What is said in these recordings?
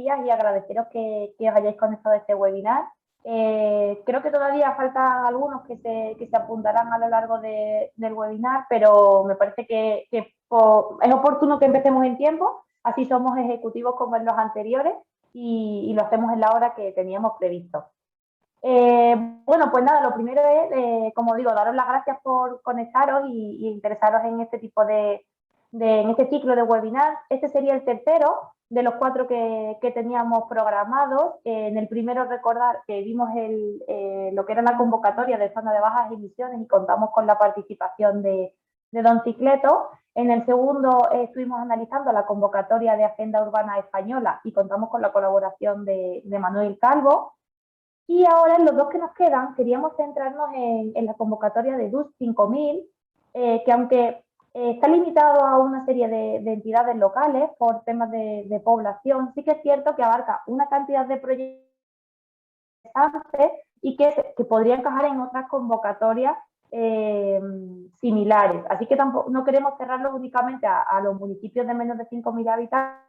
días y agradeceros que os hayáis conectado a este webinar. Creo que todavía faltan algunos que se apuntarán a lo largo del webinar, pero me parece que es oportuno que empecemos en tiempo, así somos ejecutivos como en los anteriores y lo hacemos en la hora que teníamos previsto. Bueno, pues nada, lo primero es, como digo, daros las gracias por conectaros y interesaros en este tipo en este ciclo de webinar. Este sería el tercero de los 4 que teníamos programados. En el primero, recordar que vimos lo que era la convocatoria de zona de bajas emisiones y contamos con la participación de Don Cicleto. En el segundo estuvimos analizando la convocatoria de Agenda Urbana Española y contamos con la colaboración de Manuel Calvo. Y ahora, en los 2 que nos quedan, queríamos centrarnos en la convocatoria de DUS 5000, que aunque está limitado a una serie de entidades locales por temas de población, sí que es cierto que abarca una cantidad de proyectos y que podría encajar en otras convocatorias similares. Así que tampoco, no queremos cerrarlo únicamente a los municipios de menos de 5.000 habitantes,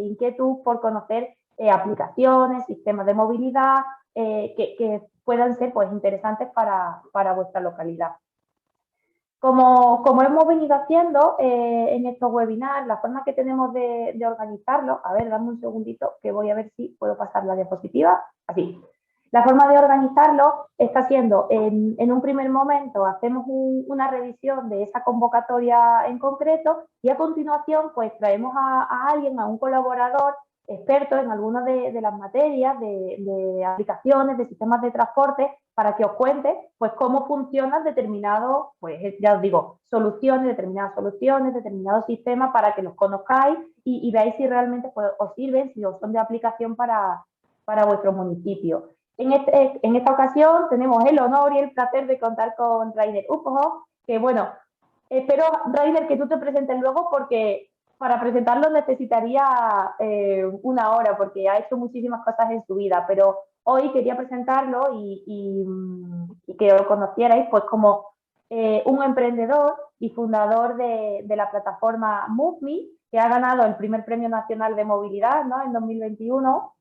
inquietud por conocer aplicaciones, sistemas de movilidad que puedan ser pues, interesantes para vuestra localidad. Como hemos venido haciendo en estos webinars, la forma que tenemos de organizarlo, a ver, dame un segundito que voy a ver si puedo pasar la diapositiva, así. La forma de organizarlo está siendo, en un primer momento hacemos una revisión de esa convocatoria en concreto y a continuación pues traemos a alguien, a un colaborador experto en alguna de las materias, de aplicaciones, de sistemas de transporte, para que os cuente pues cómo funcionan determinados, pues ya os digo, determinadas soluciones, determinados sistemas para que los conozcáis y veáis si realmente pues, os sirven, si os son de aplicación para vuestro municipio. En esta ocasión tenemos el honor y el placer de contar con Rainer Uphoff, que bueno, espero, Rainer, que tú te presentes luego porque para presentarlo necesitaría una hora porque ha hecho muchísimas cosas en su vida, pero hoy quería presentarlo y que lo conocierais pues como un emprendedor y fundador de la plataforma MoveMe, que ha ganado el primer Premio Nacional de Movilidad, ¿no?, en 2021,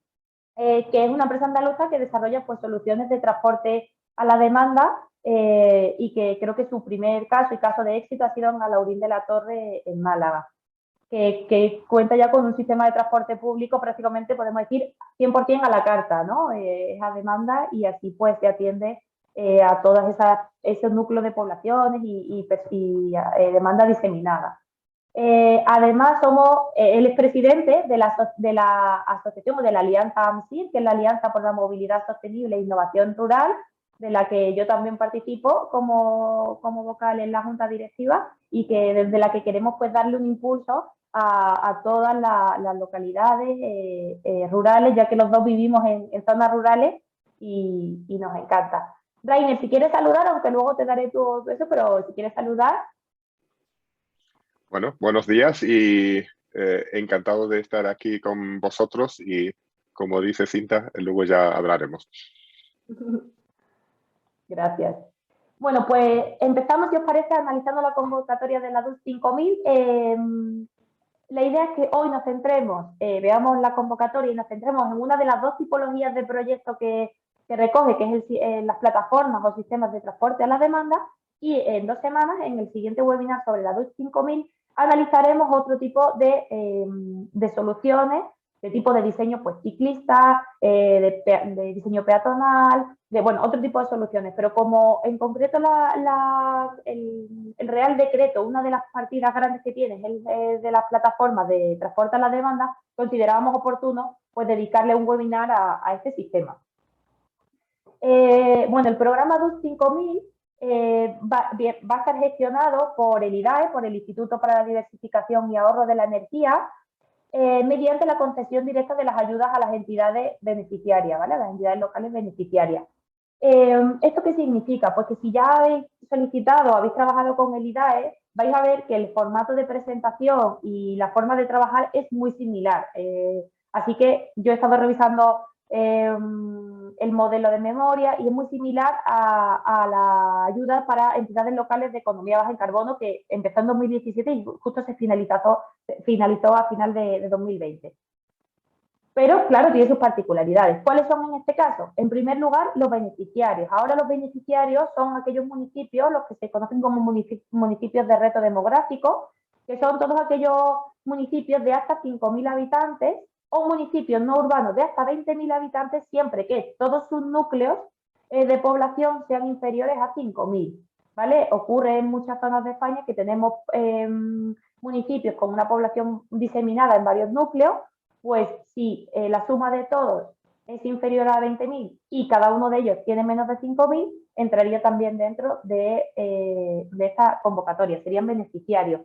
que es una empresa andaluza que desarrolla pues, soluciones de transporte a la demanda y que creo que su primer caso y caso de éxito ha sido en Alaurín de la Torre, en Málaga, que cuenta ya con un sistema de transporte público prácticamente, podemos decir, 100% a la carta, ¿no? Es a demanda y así pues se atiende a todos esos núcleos de poblaciones y demanda diseminada. Además, él es presidente de la asociación o de la Alianza AMSIR, que es la Alianza por la Movilidad Sostenible e Innovación Rural, de la que yo también participo como vocal en la Junta Directiva y que desde la que queremos pues, darle un impulso a todas las localidades rurales, ya que los dos vivimos en zonas rurales y nos encanta. Rainer, si quieres saludar, aunque luego te daré todo eso, pero si quieres saludar. Bueno, buenos días y encantado de estar aquí con vosotros y, como dice Cinta, luego ya hablaremos. Gracias. Bueno, pues empezamos, si os parece, analizando la convocatoria de la DUS 5000. La idea es que hoy nos centremos, veamos la convocatoria y nos centremos en una de las 2 tipologías de proyectos que recoge, que es las plataformas o sistemas de transporte a la demanda, y en 2 semanas, en el siguiente webinar sobre la DUS 5000, analizaremos otro tipo de soluciones, de tipo de diseño pues, ciclista, de diseño peatonal, bueno, otro tipo de soluciones, pero como en concreto el Real Decreto, una de las partidas grandes que tiene es el de las plataformas de transporte a la demanda, considerábamos oportuno pues, dedicarle un webinar a este sistema. Bueno, el programa DUS 5000 va a estar gestionado por el IDAE, por el Instituto para la Diversificación y Ahorro de la Energía, mediante la concesión directa de las ayudas a las entidades beneficiarias, ¿vale? A las entidades locales beneficiarias. ¿Esto qué significa? Pues que si ya habéis solicitado, habéis trabajado con el IDAE, vais a ver que el formato de presentación y la forma de trabajar es muy similar. Así que yo he estado revisando el modelo de memoria, y es muy similar a la ayuda para entidades locales de economía baja en carbono, que empezó en 2017 y justo se finalizó a final de 2020. Pero, claro, tiene sus particularidades. ¿Cuáles son en este caso? En primer lugar, los beneficiarios. Ahora los beneficiarios son aquellos municipios, los que se conocen como municipios de reto demográfico, que son todos aquellos municipios de hasta 5.000 habitantes o municipios no urbanos de hasta 20.000 habitantes, siempre que todos sus núcleos de población sean inferiores a 5.000. ¿Vale? Ocurre en muchas zonas de España que tenemos municipios con una población diseminada en varios núcleos. Pues si la suma de todos es inferior a 20.000 y cada uno de ellos tiene menos de 5.000, entraría también dentro de esta convocatoria, serían beneficiarios.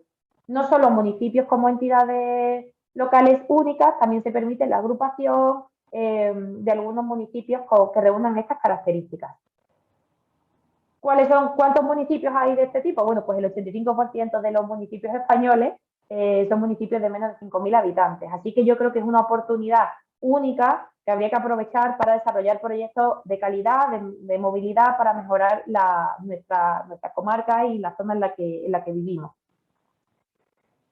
No solo municipios como entidades locales únicas, también se permite la agrupación de algunos municipios que reúnan estas características. ¿Cuántos municipios hay de este tipo? Bueno, pues el 85% de los municipios españoles son municipios de menos de 5.000 habitantes. Así que yo creo que es una oportunidad única que habría que aprovechar para desarrollar proyectos de calidad, de movilidad, para mejorar nuestra comarca y la zona en la que vivimos.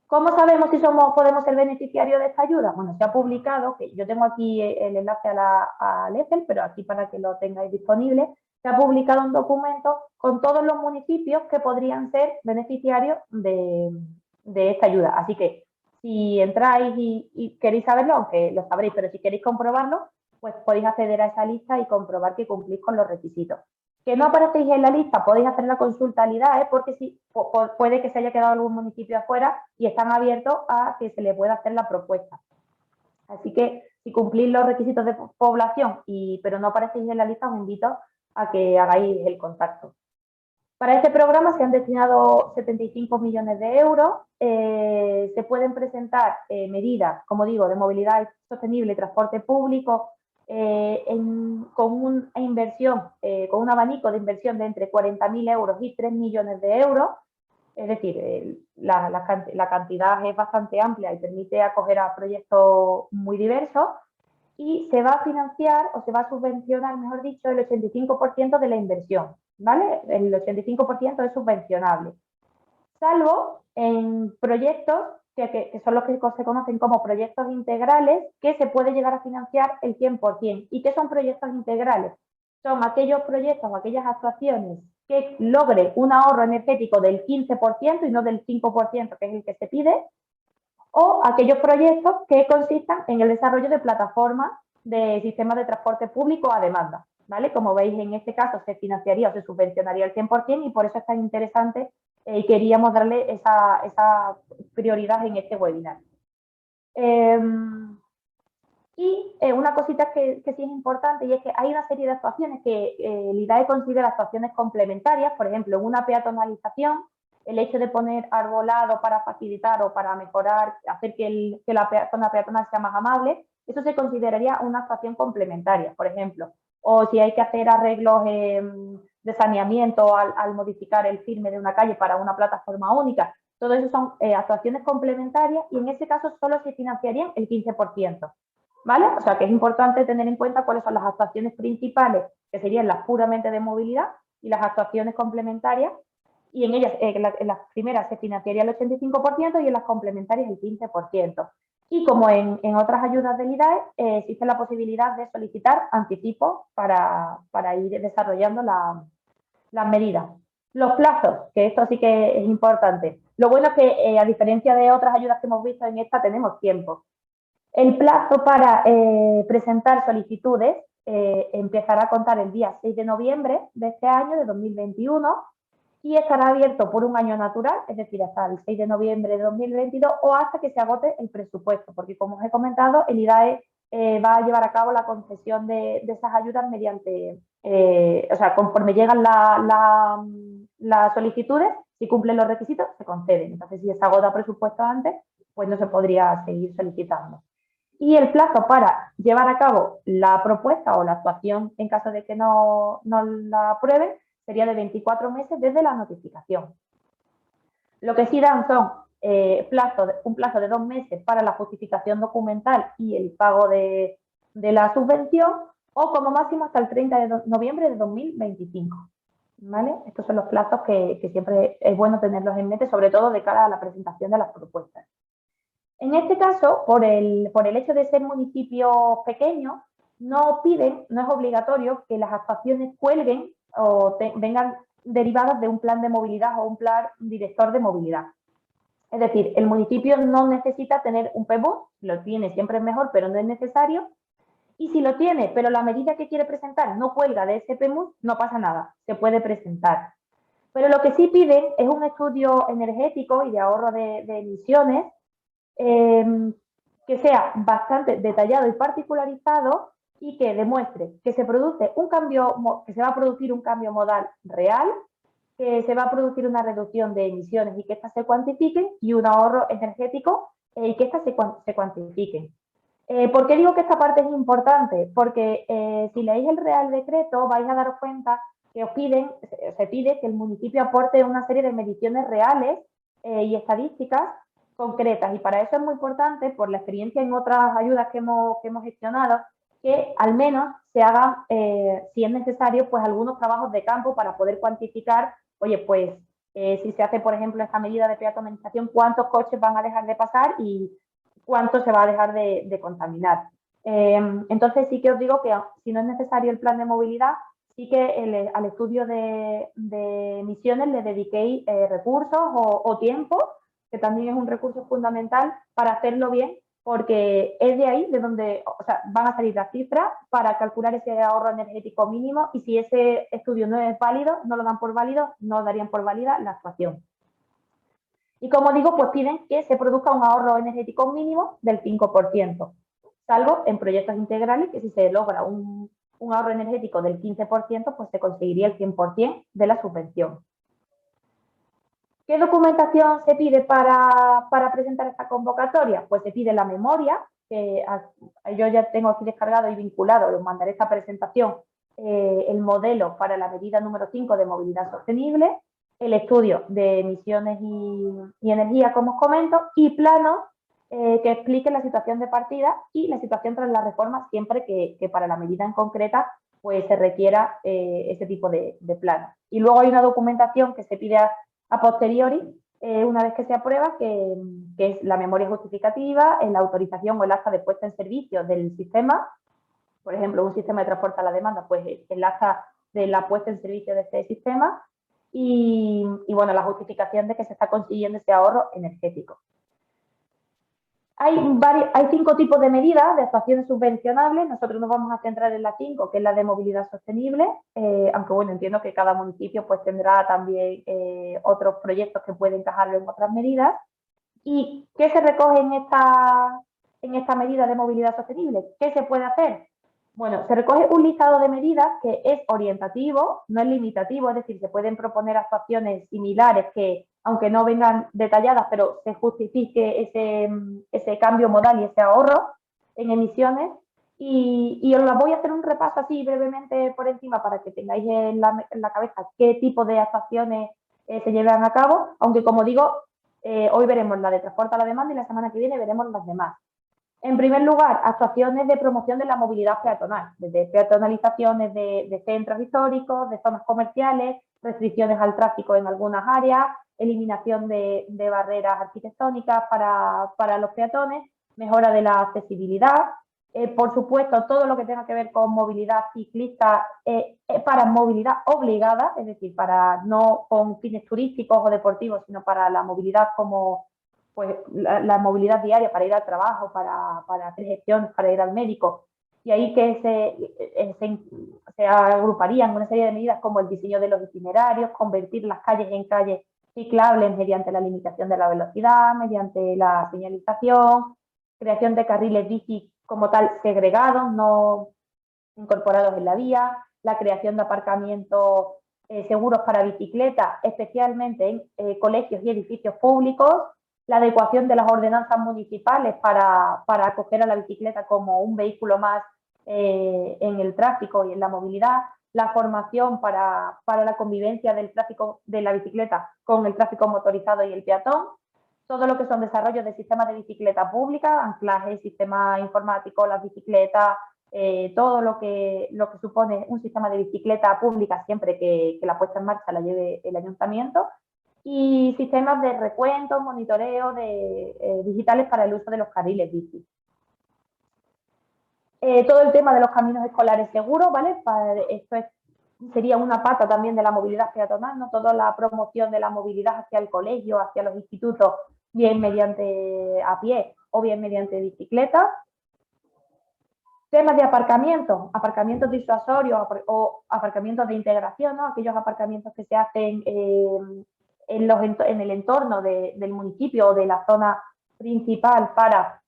¿Cómo sabemos si podemos ser beneficiarios de esta ayuda? Bueno, se ha publicado, que yo tengo aquí el enlace al Excel, pero aquí para que lo tengáis disponible, se ha publicado un documento con todos los municipios que podrían ser beneficiarios de esta ayuda. Así que si entráis y queréis saberlo, aunque lo sabréis, pero si queréis comprobarlo, pues podéis acceder a esa lista y comprobar que cumplís con los requisitos. Que no aparecéis en la lista, podéis hacer la consulta al IDAE, porque sí, puede que se haya quedado algún municipio afuera y están abiertos a que se le pueda hacer la propuesta. Así que si cumplís los requisitos de población, pero no aparecéis en la lista, os invito a que hagáis el contacto. Para este programa se han destinado 75 millones de euros. Se pueden presentar medidas, como digo, de movilidad sostenible y transporte público, con una inversión, con un abanico de inversión de entre 40.000 euros y 3 millones de euros. Es decir, la cantidad es bastante amplia y permite acoger a proyectos muy diversos. Y se va a financiar, o se va a subvencionar, mejor dicho, el 85% de la inversión, ¿vale? El 85% es subvencionable. Salvo en proyectos que son los que se conocen como proyectos integrales, que se puede llegar a financiar el 100%. ¿Y qué son proyectos integrales? Son aquellos proyectos o aquellas actuaciones que logren un ahorro energético del 15% y no del 5%, que es el que se pide, o aquellos proyectos que consistan en el desarrollo de plataformas de sistemas de transporte público a demanda, ¿vale? Como veis, en este caso se financiaría o se subvencionaría el 100%, y por eso es tan interesante y queríamos darle esa prioridad en este webinar. Y una cosita que sí es importante, y es que hay una serie de actuaciones que el IDAE considera actuaciones complementarias. Por ejemplo, en una peatonalización, el hecho de poner arbolado para facilitar o para mejorar, hacer que la zona peatonal sea más amable, eso se consideraría una actuación complementaria, por ejemplo. O si hay que hacer arreglos de saneamiento al modificar el firme de una calle para una plataforma única, todo eso son actuaciones complementarias, y en ese caso solo se financiarían el 15%. ¿Vale? O sea que es importante tener en cuenta cuáles son las actuaciones principales, que serían las puramente de movilidad, y las actuaciones complementarias, y en ellas, en las primeras se financiaría el 85% y en las complementarias el 15%. Y como en otras ayudas del IDAE, existe la posibilidad de solicitar anticipos para ir desarrollando las medidas. Los plazos, que esto sí que es importante. Lo bueno es que, a diferencia de otras ayudas que hemos visto, en esta tenemos tiempo. El plazo para presentar solicitudes empezará a contar el día 6 de noviembre de este año, de 2021, y estará abierto por un año natural, es decir, hasta el 6 de noviembre de 2022, o hasta que se agote el presupuesto, porque, como os he comentado, el IDAE va a llevar a cabo la concesión de esas ayudas mediante, o sea, conforme llegan las solicitudes, si cumplen los requisitos, se conceden. Entonces, si se agota presupuesto antes, pues no se podría seguir solicitando. Y el plazo para llevar a cabo la propuesta o la actuación, en caso de que no la aprueben, sería de 24 meses desde la notificación. Lo que sí dan son un plazo de 2 meses para la justificación documental y el pago de de la subvención o como máximo hasta el 30 de noviembre de 2025. ¿Vale? Estos son los plazos que siempre es bueno tenerlos en mente, sobre todo de cara a la presentación de las propuestas. En este caso, por el hecho de ser municipios pequeños, no es obligatorio que las actuaciones cuelguen o vengan derivadas de un plan de movilidad o un plan director de movilidad. Es decir, el municipio no necesita tener un PBU, lo tiene siempre es mejor, pero no es necesario. Y si lo tiene, pero la medida que quiere presentar no cuelga de ese PMUD, no pasa nada, se puede presentar. Pero lo que sí piden es un estudio energético y de ahorro de emisiones que sea bastante detallado y particularizado y que demuestre que se produce un cambio, que se va a producir un cambio modal real, que se va a producir una reducción de emisiones y que estas se cuantifiquen y un ahorro energético y que estas se cuantifiquen. ¿Por qué digo que esta parte es importante? Porque si leéis el Real Decreto vais a daros cuenta que se pide que el municipio aporte una serie de mediciones reales y estadísticas concretas. Y para eso es muy importante, por la experiencia en otras ayudas que hemos gestionado, que al menos se hagan, si es necesario, pues algunos trabajos de campo para poder cuantificar, oye, pues si se hace, por ejemplo, esta medida de peatonalización, cuántos coches van a dejar de pasar y cuánto se va a dejar de contaminar. Entonces sí que os digo que si no es necesario el plan de movilidad, sí que al estudio de emisiones le dediquéis recursos o tiempo, que también es un recurso fundamental para hacerlo bien, porque es de ahí de donde van a salir las cifras para calcular ese ahorro energético mínimo y si ese estudio no es válido, no lo dan por válido, no darían por válida la actuación. Y como digo, pues piden que se produzca un ahorro energético mínimo del 5%, salvo en proyectos integrales que si se logra un ahorro energético del 15%, pues se conseguiría el 100% de la subvención. ¿Qué documentación se pide para presentar esta convocatoria? Pues se pide la memoria, que yo ya tengo aquí descargado y vinculado, os mandaré esta presentación, el modelo para la medida número 5 de movilidad sostenible, el estudio de emisiones y energía, como os comento, y planos que expliquen la situación de partida y la situación tras la reforma, siempre que para la medida en concreta pues se requiera ese tipo de plano. Y luego hay una documentación que se pide a posteriori, una vez que se aprueba, que es la memoria justificativa, la autorización o el acta de puesta en servicio del sistema. Por ejemplo, un sistema de transporte a la demanda, pues el acta de la puesta en servicio de este sistema y bueno, la justificación de que se está consiguiendo ese ahorro energético. Hay 5 tipos de medidas de actuaciones subvencionables. Nosotros nos vamos a centrar en la 5, que es la de movilidad sostenible, aunque bueno, entiendo que cada municipio pues tendrá también otros proyectos que pueden encajarlo en otras medidas. ¿Y qué se recoge en esta medida de movilidad sostenible? ¿Qué se puede hacer? Bueno, se recoge un listado de medidas que es orientativo, no es limitativo, es decir, se pueden proponer actuaciones similares que, aunque no vengan detalladas, pero se justifique ese cambio modal y ese ahorro en emisiones. Y os las voy a hacer un repaso así brevemente por encima para que tengáis en la cabeza qué tipo de actuaciones se llevan a cabo, aunque como digo, hoy veremos la de transporte a la demanda y la semana que viene veremos las demás. En primer lugar, actuaciones de promoción de la movilidad peatonal, desde peatonalizaciones de centros históricos, de zonas comerciales, restricciones al tráfico en algunas áreas, eliminación de barreras arquitectónicas para los peatones, mejora de la accesibilidad. Por supuesto, todo lo que tenga que ver con movilidad ciclista para movilidad obligada, es decir, para no con fines turísticos o deportivos, sino para la movilidad como pues la movilidad diaria para ir al trabajo, para hacer gestiones, para ir al médico. Y ahí que se agruparían una serie de medidas como el diseño de los itinerarios, convertir las calles en calles ciclables mediante la limitación de la velocidad, mediante la señalización, creación de carriles bici como tal segregados, no incorporados en la vía, la creación de aparcamientos seguros para bicicletas, especialmente en colegios y edificios públicos, la adecuación de las ordenanzas municipales para acoger a la bicicleta como un vehículo más en el tráfico y en la movilidad, la formación para la convivencia del tráfico de la bicicleta con el tráfico motorizado y el peatón, todo lo que son desarrollos de sistemas de bicicleta pública, anclaje, sistema informático, las bicicletas, todo lo que supone un sistema de bicicleta pública siempre que la puesta en marcha la lleve el ayuntamiento, y sistemas de recuento, monitoreo digitales para el uso de los carriles bici. Todo el tema de los caminos escolares seguros, ¿vale? Esto sería una pata también de la movilidad peatonal, ¿no? Toda la promoción de la movilidad hacia el colegio, hacia los institutos, bien mediante a pie o bien mediante bicicleta. Temas de aparcamientos disuasorios o aparcamientos de integración, ¿no? Aquellos aparcamientos que se hacen en el entorno del municipio o de la zona principal para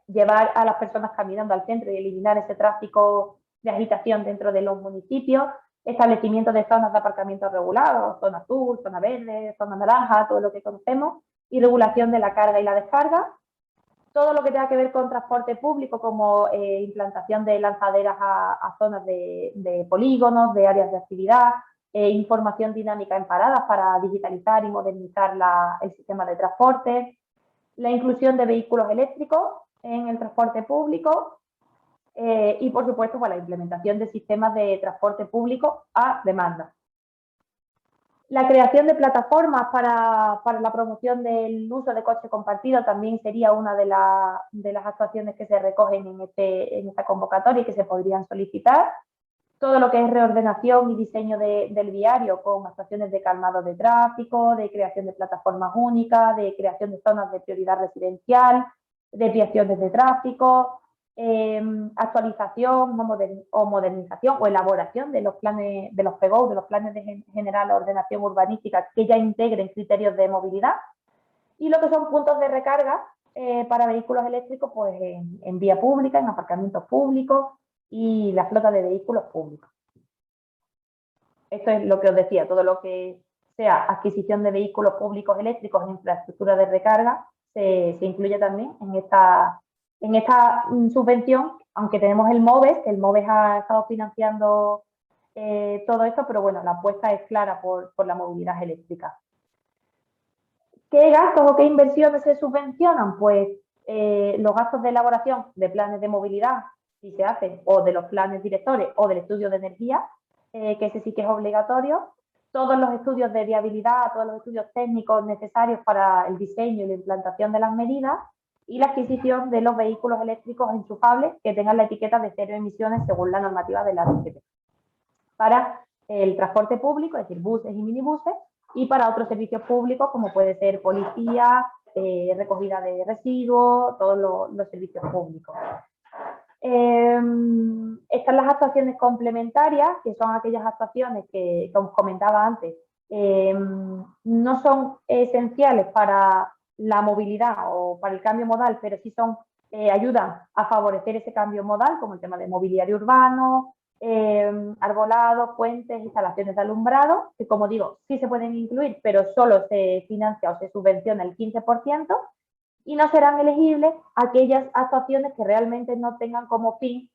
llevar a las personas caminando al centro y eliminar ese tráfico de agitación dentro de los municipios, establecimiento de zonas de aparcamiento regulados, zona azul, zona verde, zona naranja, todo lo que conocemos, y regulación de la carga y la descarga. Todo lo que tenga que ver con transporte público, como implantación de lanzaderas a zonas de polígonos, de áreas de actividad, información dinámica en paradas para digitalizar y modernizar el sistema de transporte, la inclusión de vehículos eléctricos en el transporte público y, por supuesto, la implementación de sistemas de transporte público a demanda. La creación de plataformas para la promoción del uso de coche compartido también sería una de las actuaciones que se recogen en esta convocatoria y que se podrían solicitar. Todo lo que es reordenación y diseño del viario con actuaciones de calmado de tráfico, de creación de plataformas únicas, de creación de zonas de prioridad residencial, desviaciones de tráfico, actualización o modernización o elaboración de los planes, de los PGO, de los planes de general ordenación urbanística que ya integren criterios de movilidad, y lo que son puntos de recarga para vehículos eléctricos pues en vía pública, en aparcamientos públicos y la flota de vehículos públicos. Esto es lo que os decía, todo lo que sea adquisición de vehículos públicos eléctricos en infraestructura de recarga se incluye también en esta subvención, aunque tenemos el MOVES, que el MOVES ha estado financiando todo esto, pero bueno, la apuesta es clara por la movilidad eléctrica. ¿Qué gastos o qué inversiones se subvencionan? Pues los gastos de elaboración de planes de movilidad, si se hacen, o de los planes directores o del estudio de energía, que ese sí que es obligatorio. Todos los estudios de viabilidad, todos los estudios técnicos necesarios para el diseño y la implantación de las medidas, y la adquisición de los vehículos eléctricos enchufables que tengan la etiqueta de cero emisiones según la normativa de la RGP. Para el transporte público, es decir, buses y minibuses, y para otros servicios públicos como puede ser policía, recogida de residuos, todos los servicios públicos. Están las actuaciones complementarias, que son aquellas actuaciones que, como os comentaba antes, no son esenciales para la movilidad o para el cambio modal, pero sí ayudan a favorecer ese cambio modal, como el tema de mobiliario urbano, arbolado, puentes, instalaciones de alumbrado, que como digo, sí se pueden incluir, pero solo se financia o se subvenciona el 15%, y no serán elegibles aquellas actuaciones que realmente no tengan como fin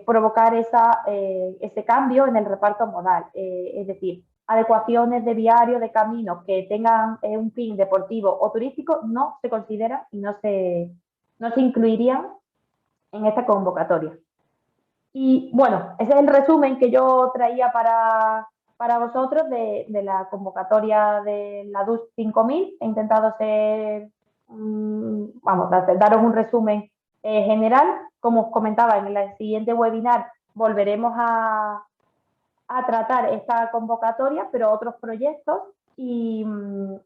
provocar ese cambio en el reparto modal, es decir, adecuaciones de viarios, de caminos que tengan un fin deportivo o turístico no se consideran y no se incluirían en esta convocatoria. Y bueno, ese es el resumen que yo traía para vosotros de la convocatoria de la DUS 5000. He intentado daros un resumen general. Como os comentaba, en el siguiente webinar volveremos a tratar esta convocatoria, pero otros proyectos, y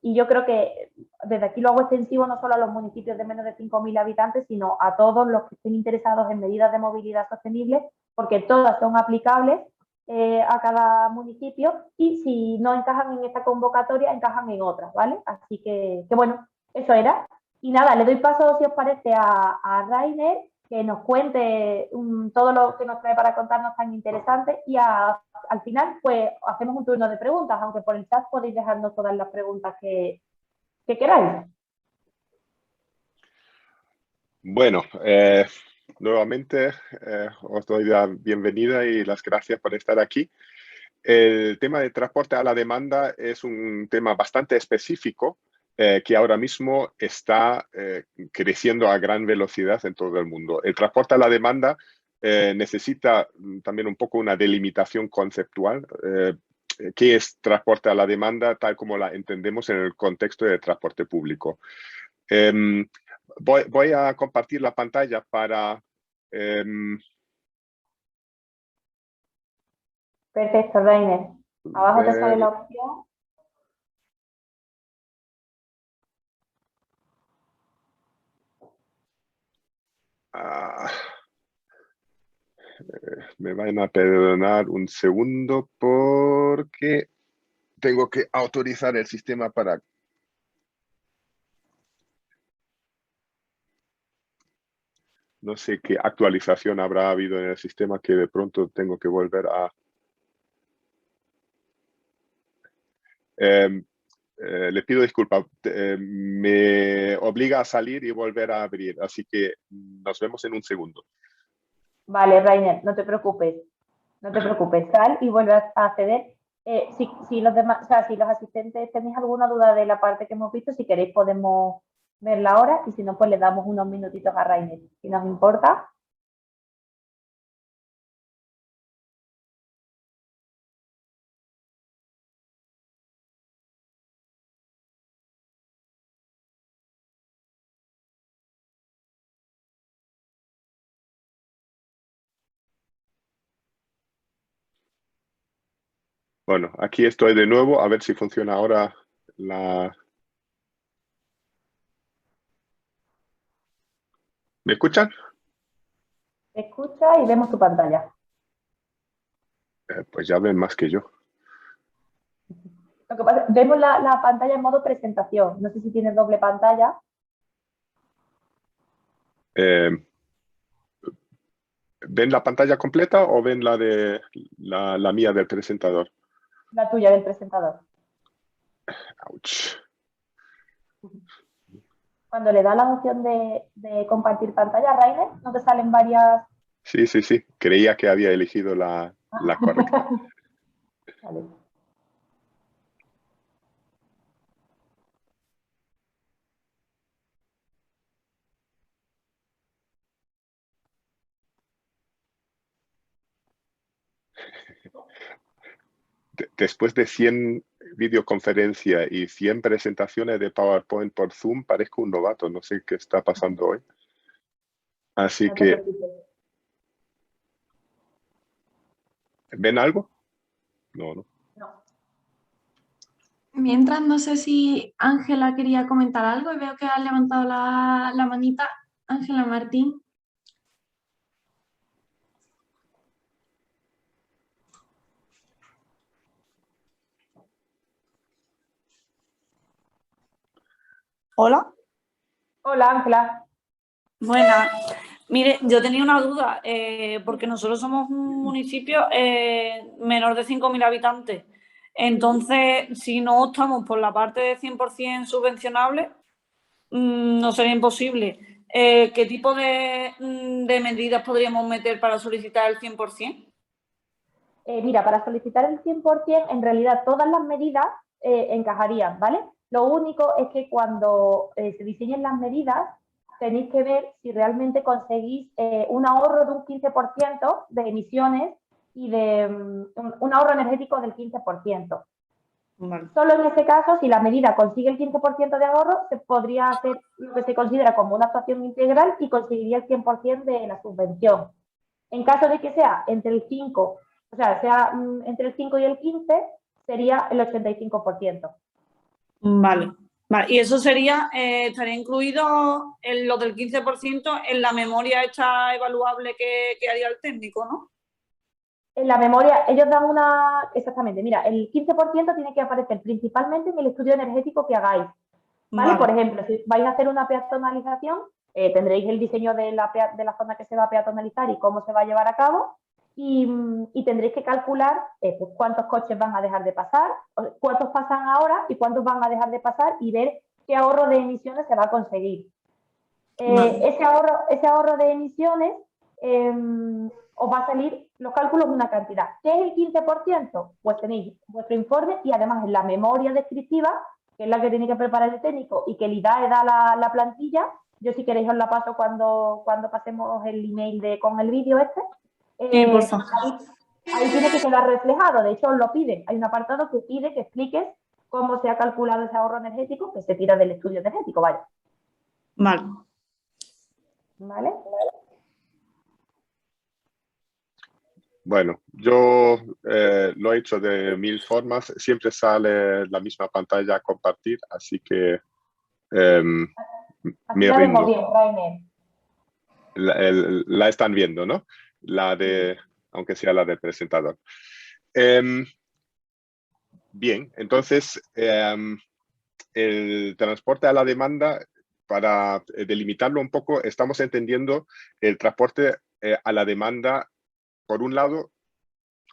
yo creo que desde aquí lo hago extensivo no solo a los municipios de menos de 5.000 habitantes, sino a todos los que estén interesados en medidas de movilidad sostenible, porque todas son aplicables a cada municipio, y si no encajan en esta convocatoria, encajan en otras, ¿vale? Así que bueno, eso era. Y nada, le doy paso, si os parece, a Rainer, que nos cuente todo lo que nos trae para contarnos tan interesante, y al final pues hacemos un turno de preguntas, aunque por el chat podéis dejarnos todas las preguntas que queráis. Bueno, nuevamente os doy la bienvenida y las gracias por estar aquí. El tema de transporte a la demanda es un tema bastante específico que ahora mismo está creciendo a gran velocidad en todo el mundo. El transporte a la demanda necesita también un poco una delimitación conceptual. ¿Qué es transporte a la demanda tal como la entendemos en el contexto del transporte público? Voy a compartir la pantalla para... Perfecto, Rainer. Abajo te sale la ver, opción. ah, me van a perdonar un segundo porque tengo que autorizar el sistema para... No sé qué actualización habrá habido en el sistema que de pronto tengo que volver a... le pido disculpas, me obliga a salir y volver a abrir, así que nos vemos en un segundo. Vale, Rainer, no te preocupes. No te preocupes, sal y vuelve a acceder. Si los demás, o sea, si los asistentes tenéis alguna duda de la parte que hemos visto, si queréis podemos verla ahora y si no, pues le damos unos minutitos a Rainer, si nos importa. Bueno, aquí estoy de nuevo, a ver si funciona ahora la... ¿Me escuchan? Escucha y vemos tu pantalla. Pues ya ven más que yo. Lo que pasa, vemos la pantalla en modo presentación. No sé si tienes doble pantalla. Eh, ¿Ven la pantalla completa o ven la de la mía del presentador? La tuya del presentador. Ouch. Cuando le das la opción de compartir pantalla, Rainer, ¿no te salen varias? Sí, sí, sí. Creía que había elegido la correcta. Vale. Después de 100 videoconferencias y 100 presentaciones de PowerPoint por Zoom, parezco un novato. No sé qué está pasando hoy. Así No te que, preocupes. ¿ven algo? No, no. No. Mientras, no sé si Ángela quería comentar algo y veo que ha levantado la manita. Ángela Martín. Hola. Hola, Ángela. Buenas. Mire, yo tenía una duda, porque nosotros somos un municipio menor de 5.000 habitantes. Entonces, si no optamos por la parte de 100% subvencionable, no sería imposible. ¿Qué tipo de medidas podríamos meter para solicitar el 100%? Mira, para solicitar el 100%, en realidad todas las medidas encajarían, ¿vale? Lo único es que cuando se diseñen las medidas, tenéis que ver si realmente conseguís un ahorro de un 15% de emisiones y de un ahorro energético del 15%. Vale. Solo en ese caso, si la medida consigue el 15% de ahorro, se podría hacer lo que se considera como una actuación integral y conseguiría el 100% de la subvención. En caso de que sea entre el 5, o sea, sea entre el 5 y el 15, sería el 85%. Vale. Vale. Y eso sería, estaría incluido en lo del 15% en la memoria esta evaluable que haría el técnico, ¿no? En la memoria, ellos dan una... Exactamente, mira, el 15% tiene que aparecer principalmente en el estudio energético que hagáis. ¿Vale? Vale. Por ejemplo, si vais a hacer una peatonalización, tendréis el diseño de la zona que se va a peatonalizar y cómo se va a llevar a cabo y tendréis que calcular pues, cuántos coches van a dejar de pasar, cuántos pasan ahora y cuántos van a dejar de pasar y ver qué ahorro de emisiones se va a conseguir. Vale. Ese ahorro de emisiones os va a salir los cálculos de una cantidad. ¿Qué es el 15%? Pues tenéis vuestro informe y además en la memoria descriptiva, que es la que tiene que preparar el técnico y que el IDAE da la plantilla, Yo si queréis os la paso cuando pasemos el email con el vídeo este. Sí, por favor. Ahí tiene que quedar reflejado, de hecho os lo piden. Hay un apartado que pide que expliques cómo se ha calculado ese ahorro energético que se tira del estudio energético, vaya. Vale. ¿Vale? Bueno, yo lo he hecho de 1000 formas. Siempre sale la misma pantalla a compartir, así que Así me la vemos rindo. bien, Rainer. La están viendo, ¿no? La de, aunque sea la del presentador. Bien, entonces el transporte a la demanda, para delimitarlo un poco, estamos entendiendo el transporte a la demanda, por un lado,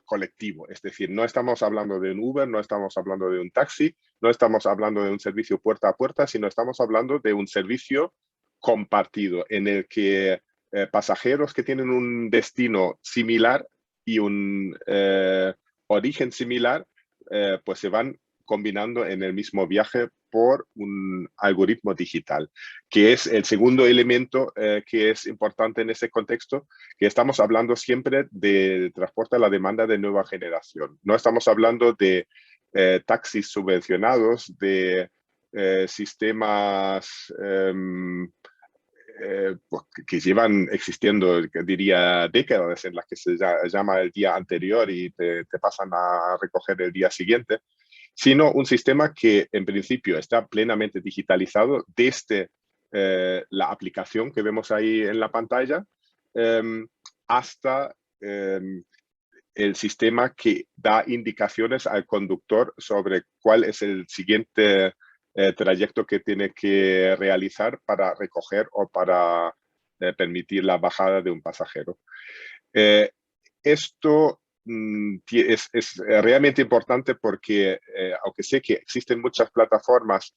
colectivo. Es decir, no estamos hablando de un Uber, no estamos hablando de un taxi, no estamos hablando de un servicio puerta a puerta, sino estamos hablando de un servicio compartido en el que pasajeros que tienen un destino similar y un origen similar, pues se van combinando en el mismo viaje por un algoritmo digital, que es el segundo elemento que es importante en ese contexto, que estamos hablando siempre de transporte a la demanda de nueva generación. No estamos hablando de taxis subvencionados, de sistemas pues, que llevan existiendo, diría, décadas, en las que se llama el día anterior y te pasan a recoger el día siguiente, sino un sistema que en principio está plenamente digitalizado desde la aplicación que vemos ahí en la pantalla hasta el sistema que da indicaciones al conductor sobre cuál es el siguiente trayecto que tiene que realizar para recoger o para permitir la bajada de un pasajero. Esto es realmente importante porque, aunque sé que existen muchas plataformas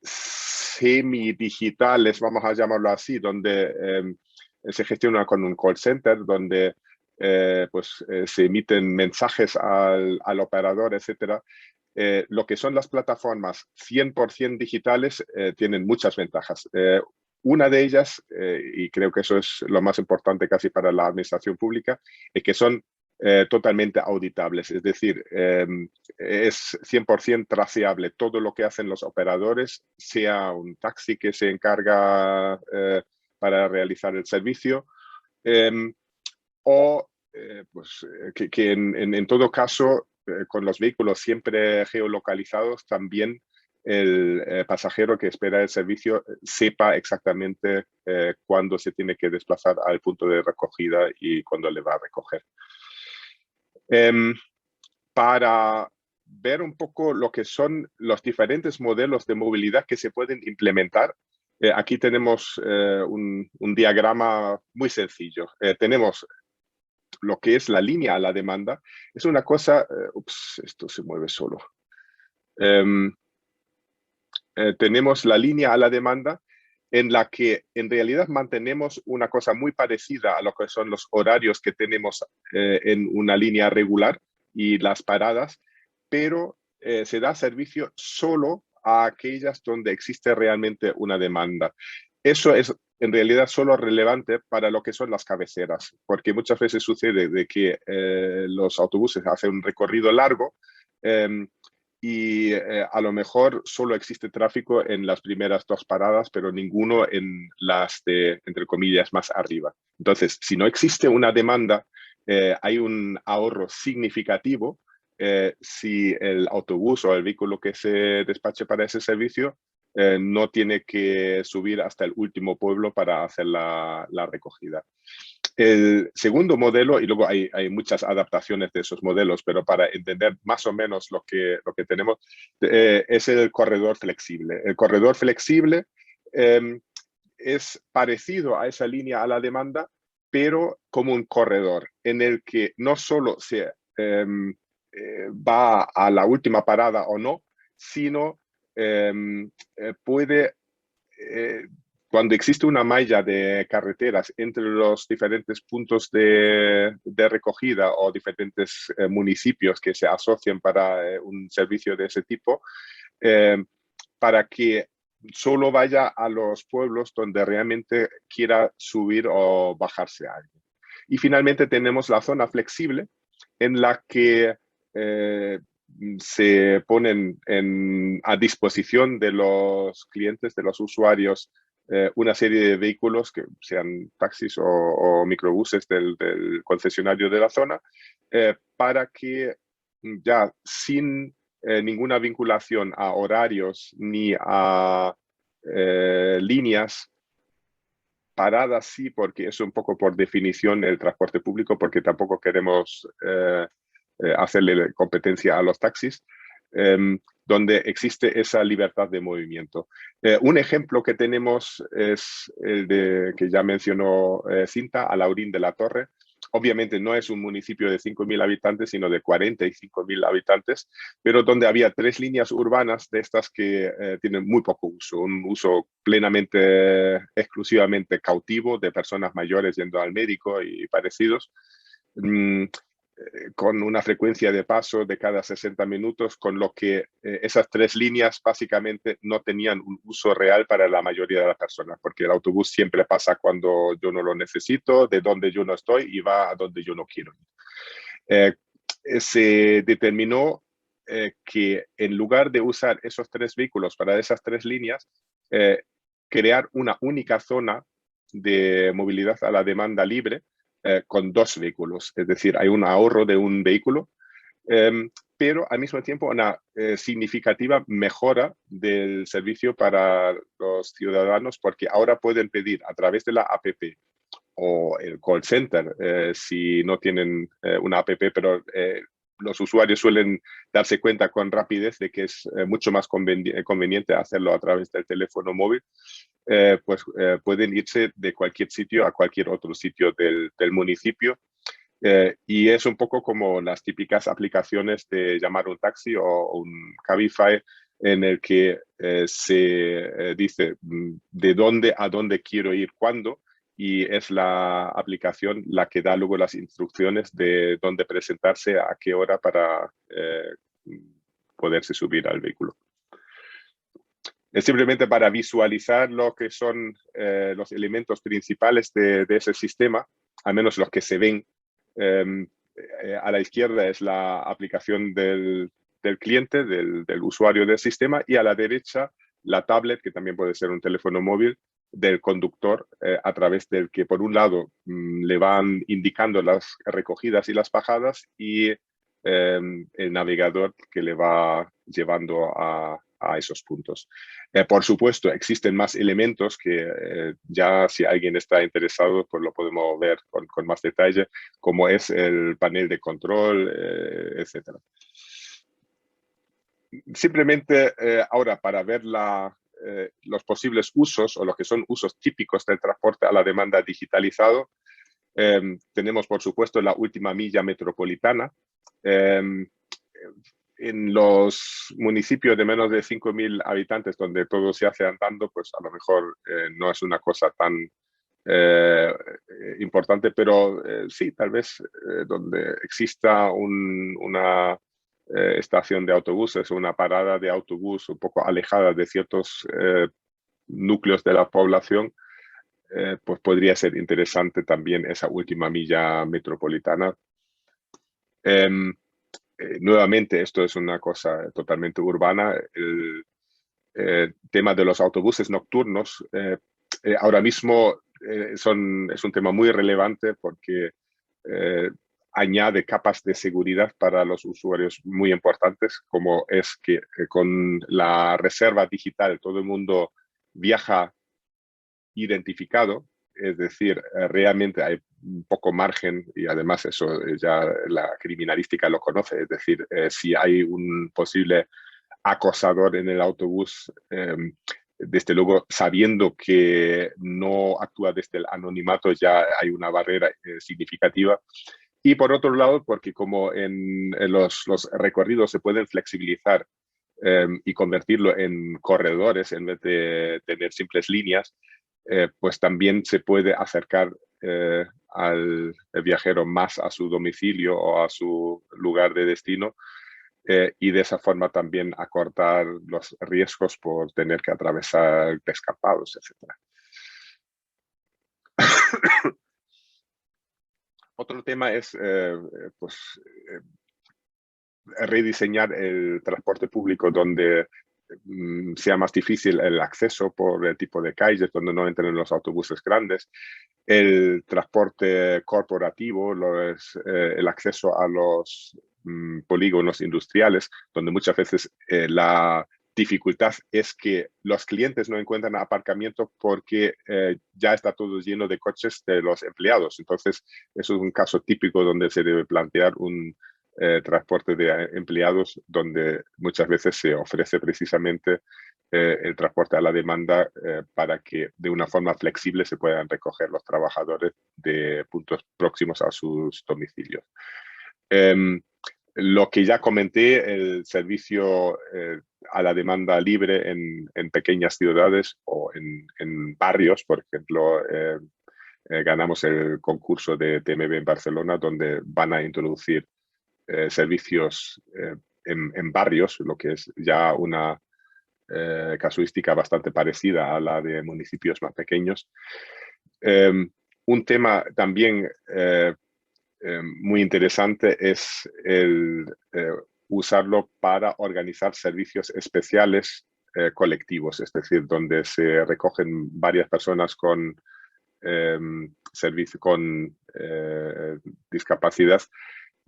semi-digitales, vamos a llamarlo así, donde se gestiona con un call center, donde se emiten mensajes al operador, etcétera. Lo que son las plataformas 100% digitales tienen muchas ventajas. Una de ellas, y creo que eso es lo más importante casi para la administración pública, es que son totalmente auditables. Es decir, es 100% traceable todo lo que hacen los operadores, sea un taxi que se encarga para realizar el servicio, o que en todo caso, con los vehículos siempre geolocalizados, también el pasajero que espera el servicio sepa exactamente cuándo se tiene que desplazar al punto de recogida y cuándo le va a recoger. Para ver un poco lo que son los diferentes modelos de movilidad que se pueden implementar, aquí tenemos un diagrama muy sencillo. Tenemos lo que es la línea a la demanda. Es una cosa, esto se mueve solo. Tenemos la línea a la demanda en la que en realidad mantenemos una cosa muy parecida a lo que son los horarios que tenemos en una línea regular y las paradas, pero se da servicio solo a aquellas donde existe realmente una demanda. Eso es en realidad solo relevante para lo que son las cabeceras, porque muchas veces sucede de que los autobuses hacen un recorrido largo y a lo mejor solo existe tráfico en las primeras dos paradas, pero ninguno en las de, entre comillas, más arriba. Entonces, si no existe una demanda, hay un ahorro significativo si el autobús o el vehículo que se despache para ese servicio no tiene que subir hasta el último pueblo para hacer la recogida. El segundo modelo, y luego hay muchas adaptaciones de esos modelos, pero para entender más o menos lo que tenemos, es el corredor flexible. El corredor flexible es parecido a esa línea a la demanda, pero como un corredor en el que no solo se va a la última parada o no, sino puede, cuando existe una malla de carreteras entre los diferentes puntos de recogida o diferentes municipios que se asocian para un servicio de ese tipo, para que solo vaya a los pueblos donde realmente quiera subir o bajarse a alguien. Y finalmente tenemos la zona flexible en la que se ponen a disposición de los clientes, de los usuarios, una serie de vehículos que sean taxis o microbuses del concesionario de la zona, para que ya sin ninguna vinculación a horarios ni a líneas paradas, sí, porque es un poco por definición el transporte público, porque tampoco queremos hacerle competencia a los taxis, donde existe esa libertad de movimiento. Un ejemplo que tenemos es el de que ya mencionó Cinta, Alhaurín de la Torre. Obviamente no es un municipio de 5.000 habitantes, sino de 45.000 habitantes, pero donde había 3 líneas urbanas de estas que tienen muy poco uso, un uso plenamente, exclusivamente cautivo de personas mayores yendo al médico y parecidos, con una frecuencia de paso de cada 60 minutos, con lo que esas 3 líneas básicamente no tenían un uso real para la mayoría de las personas, porque el autobús siempre pasa cuando yo no lo necesito, de donde yo no estoy y va a donde yo no quiero ir. Se determinó que en lugar de usar esos 3 vehículos para esas 3 líneas, crear una única zona de movilidad a la demanda libre, con 2 vehículos, es decir, hay un ahorro de un vehículo, pero al mismo tiempo una significativa mejora del servicio para los ciudadanos, porque ahora pueden pedir a través de la APP o el call center, si no tienen una APP, pero los usuarios suelen darse cuenta con rapidez de que es mucho más conveniente hacerlo a través del teléfono móvil, pues pueden irse de cualquier sitio a cualquier otro sitio del municipio. Y es un poco como las típicas aplicaciones de llamar un taxi o un Cabify, en el que se dice de dónde a dónde quiero ir, cuándo, y es la aplicación la que da luego las instrucciones de dónde presentarse, a qué hora, para poderse subir al vehículo. Es simplemente para visualizar lo que son los elementos principales de ese sistema, al menos los que se ven. A la izquierda es la aplicación del cliente, del usuario del sistema, y a la derecha la tablet, que también puede ser un teléfono móvil, del conductor, a través del que por un lado le van indicando las recogidas y las bajadas, y el navegador que le va llevando a esos puntos. Por supuesto, existen más elementos que ya, si alguien está interesado, pues lo podemos ver con más detalle, como es el panel de control, etc. Simplemente ahora, para ver los posibles usos o los que son usos típicos del transporte a la demanda digitalizado, tenemos, por supuesto, la última milla metropolitana. En los municipios de menos de 5.000 habitantes, donde todo se hace andando, pues a lo mejor no es una cosa tan importante, pero sí, tal vez donde exista una estación de autobuses, una parada de autobús un poco alejada de ciertos núcleos de la población, pues podría ser interesante también esa última milla metropolitana. Nuevamente, esto es una cosa totalmente urbana. El tema de los autobuses nocturnos ahora mismo es un tema muy relevante, porque añade capas de seguridad para los usuarios muy importantes, como es que con la reserva digital todo el mundo viaja identificado. Es decir, realmente hay poco margen, y además eso ya la criminalística lo conoce. Es decir, si hay un posible acosador en el autobús, desde luego, sabiendo que no actúa desde el anonimato, ya hay una barrera significativa. Y por otro lado, porque como en los recorridos se pueden flexibilizar y convertirlo en corredores en vez de tener simples líneas, pues también se puede acercar al viajero más a su domicilio o a su lugar de destino, y de esa forma también acortar los riesgos por tener que atravesar descampados, etc. Otro tema es pues, rediseñar el transporte público donde sea más difícil el acceso por el tipo de calles donde no entran los autobuses grandes, el transporte corporativo, el acceso a los polígonos industriales, donde muchas veces la dificultad es que los clientes no encuentran aparcamiento porque ya está todo lleno de coches de los empleados. Entonces, eso es un caso típico donde se debe plantear un transporte de empleados donde muchas veces se ofrece precisamente el transporte a la demanda para que de una forma flexible se puedan recoger los trabajadores de puntos próximos a sus domicilios. Lo que ya comenté, el servicio a la demanda libre en pequeñas ciudades o en barrios, por ejemplo, ganamos el concurso de TMB en Barcelona, donde van a introducir servicios en barrios, lo que es ya una casuística bastante parecida a la de municipios más pequeños. Un tema también muy interesante es el usarlo para organizar servicios especiales colectivos, es decir, donde se recogen varias personas con discapacidad.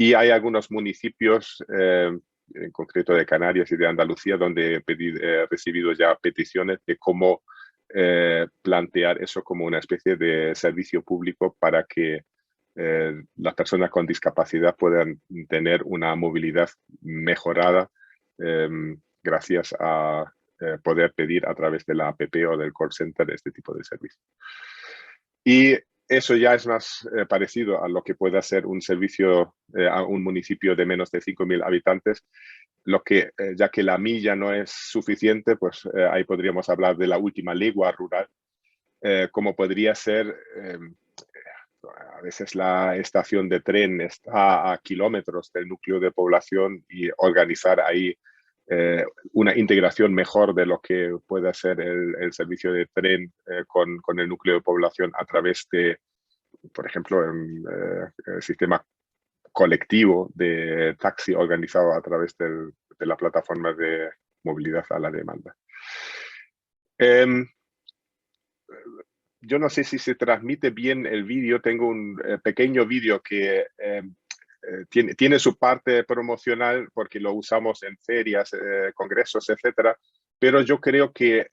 Y hay algunos municipios, en concreto de Canarias y de Andalucía, donde he recibido ya peticiones de cómo plantear eso como una especie de servicio público para que las personas con discapacidad puedan tener una movilidad mejorada gracias a poder pedir a través de la app o del call center este tipo de servicio. Y eso ya es más parecido a lo que puede hacer un servicio a un municipio de menos de 5.000 habitantes, lo que, ya que la milla no es suficiente, pues ahí podríamos hablar de la última legua rural, como podría ser, a veces la estación de tren está a kilómetros del núcleo de población y organizar ahí una integración mejor de lo que puede ser el servicio de tren con el núcleo de población a través de, por ejemplo, el sistema colectivo de taxi organizado a través de la plataforma de movilidad a la demanda. Yo no sé si se transmite bien el vídeo, tengo un pequeño vídeo que tiene su parte promocional porque lo usamos en ferias, congresos, etcétera, pero yo creo que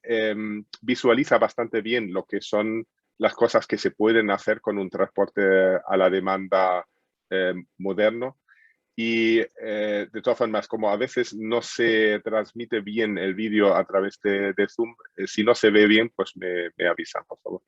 visualiza bastante bien lo que son las cosas que se pueden hacer con un transporte a la demanda moderno. Y de todas formas, como a veces no se transmite bien el vídeo a través de Zoom, si no se ve bien, pues me avisan, por favor.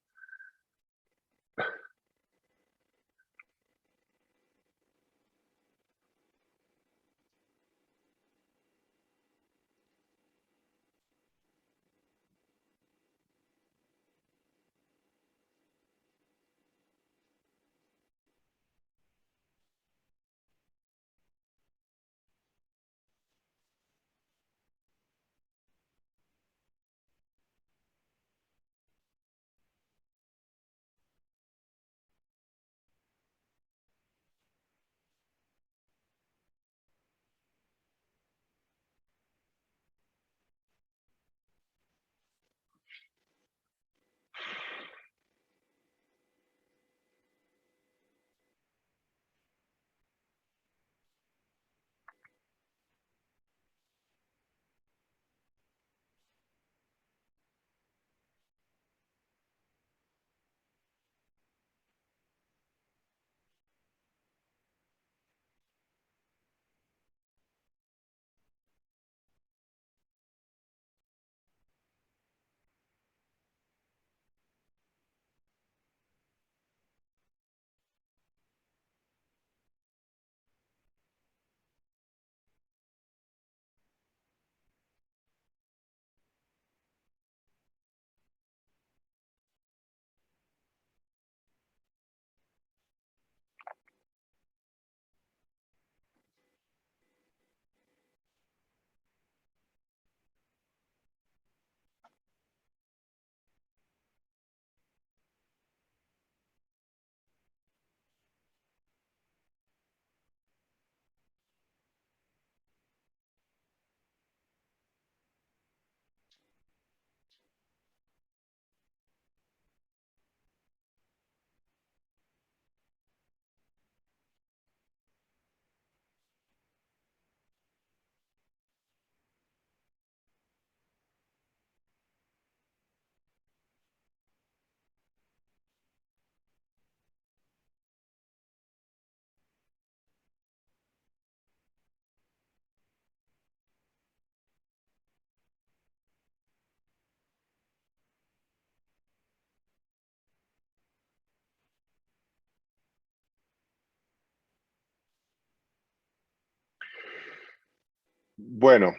Bueno,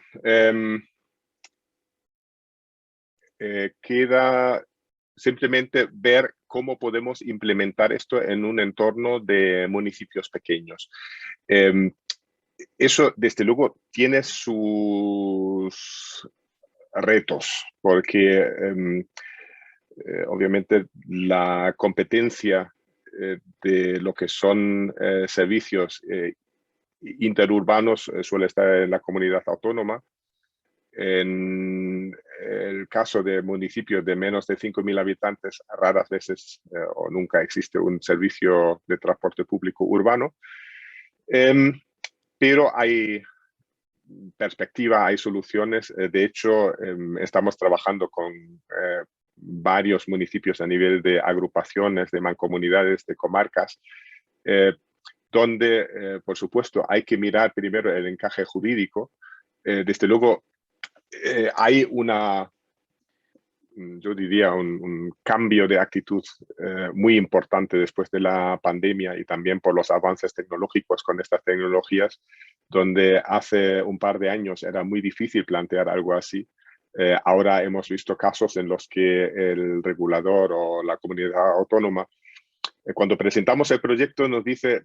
queda simplemente ver cómo podemos implementar esto en un entorno de municipios pequeños. Eso, desde luego, tiene sus retos, porque obviamente la competencia de lo que son servicios interurbanos suele estar en la comunidad autónoma. En el caso de municipios de menos de 5.000 habitantes, raras veces o nunca existe un servicio de transporte público urbano. Pero hay perspectiva, hay soluciones. De hecho, estamos trabajando con varios municipios a nivel de agrupaciones, de mancomunidades, de comarcas, donde, por supuesto, hay que mirar primero el encaje jurídico. Desde luego, hay yo diría, un cambio de actitud muy importante después de la pandemia y también por los avances tecnológicos con estas tecnologías, donde hace un par de años era muy difícil plantear algo así. Ahora hemos visto casos en los que el regulador o la comunidad autónoma, cuando presentamos el proyecto, nos dice,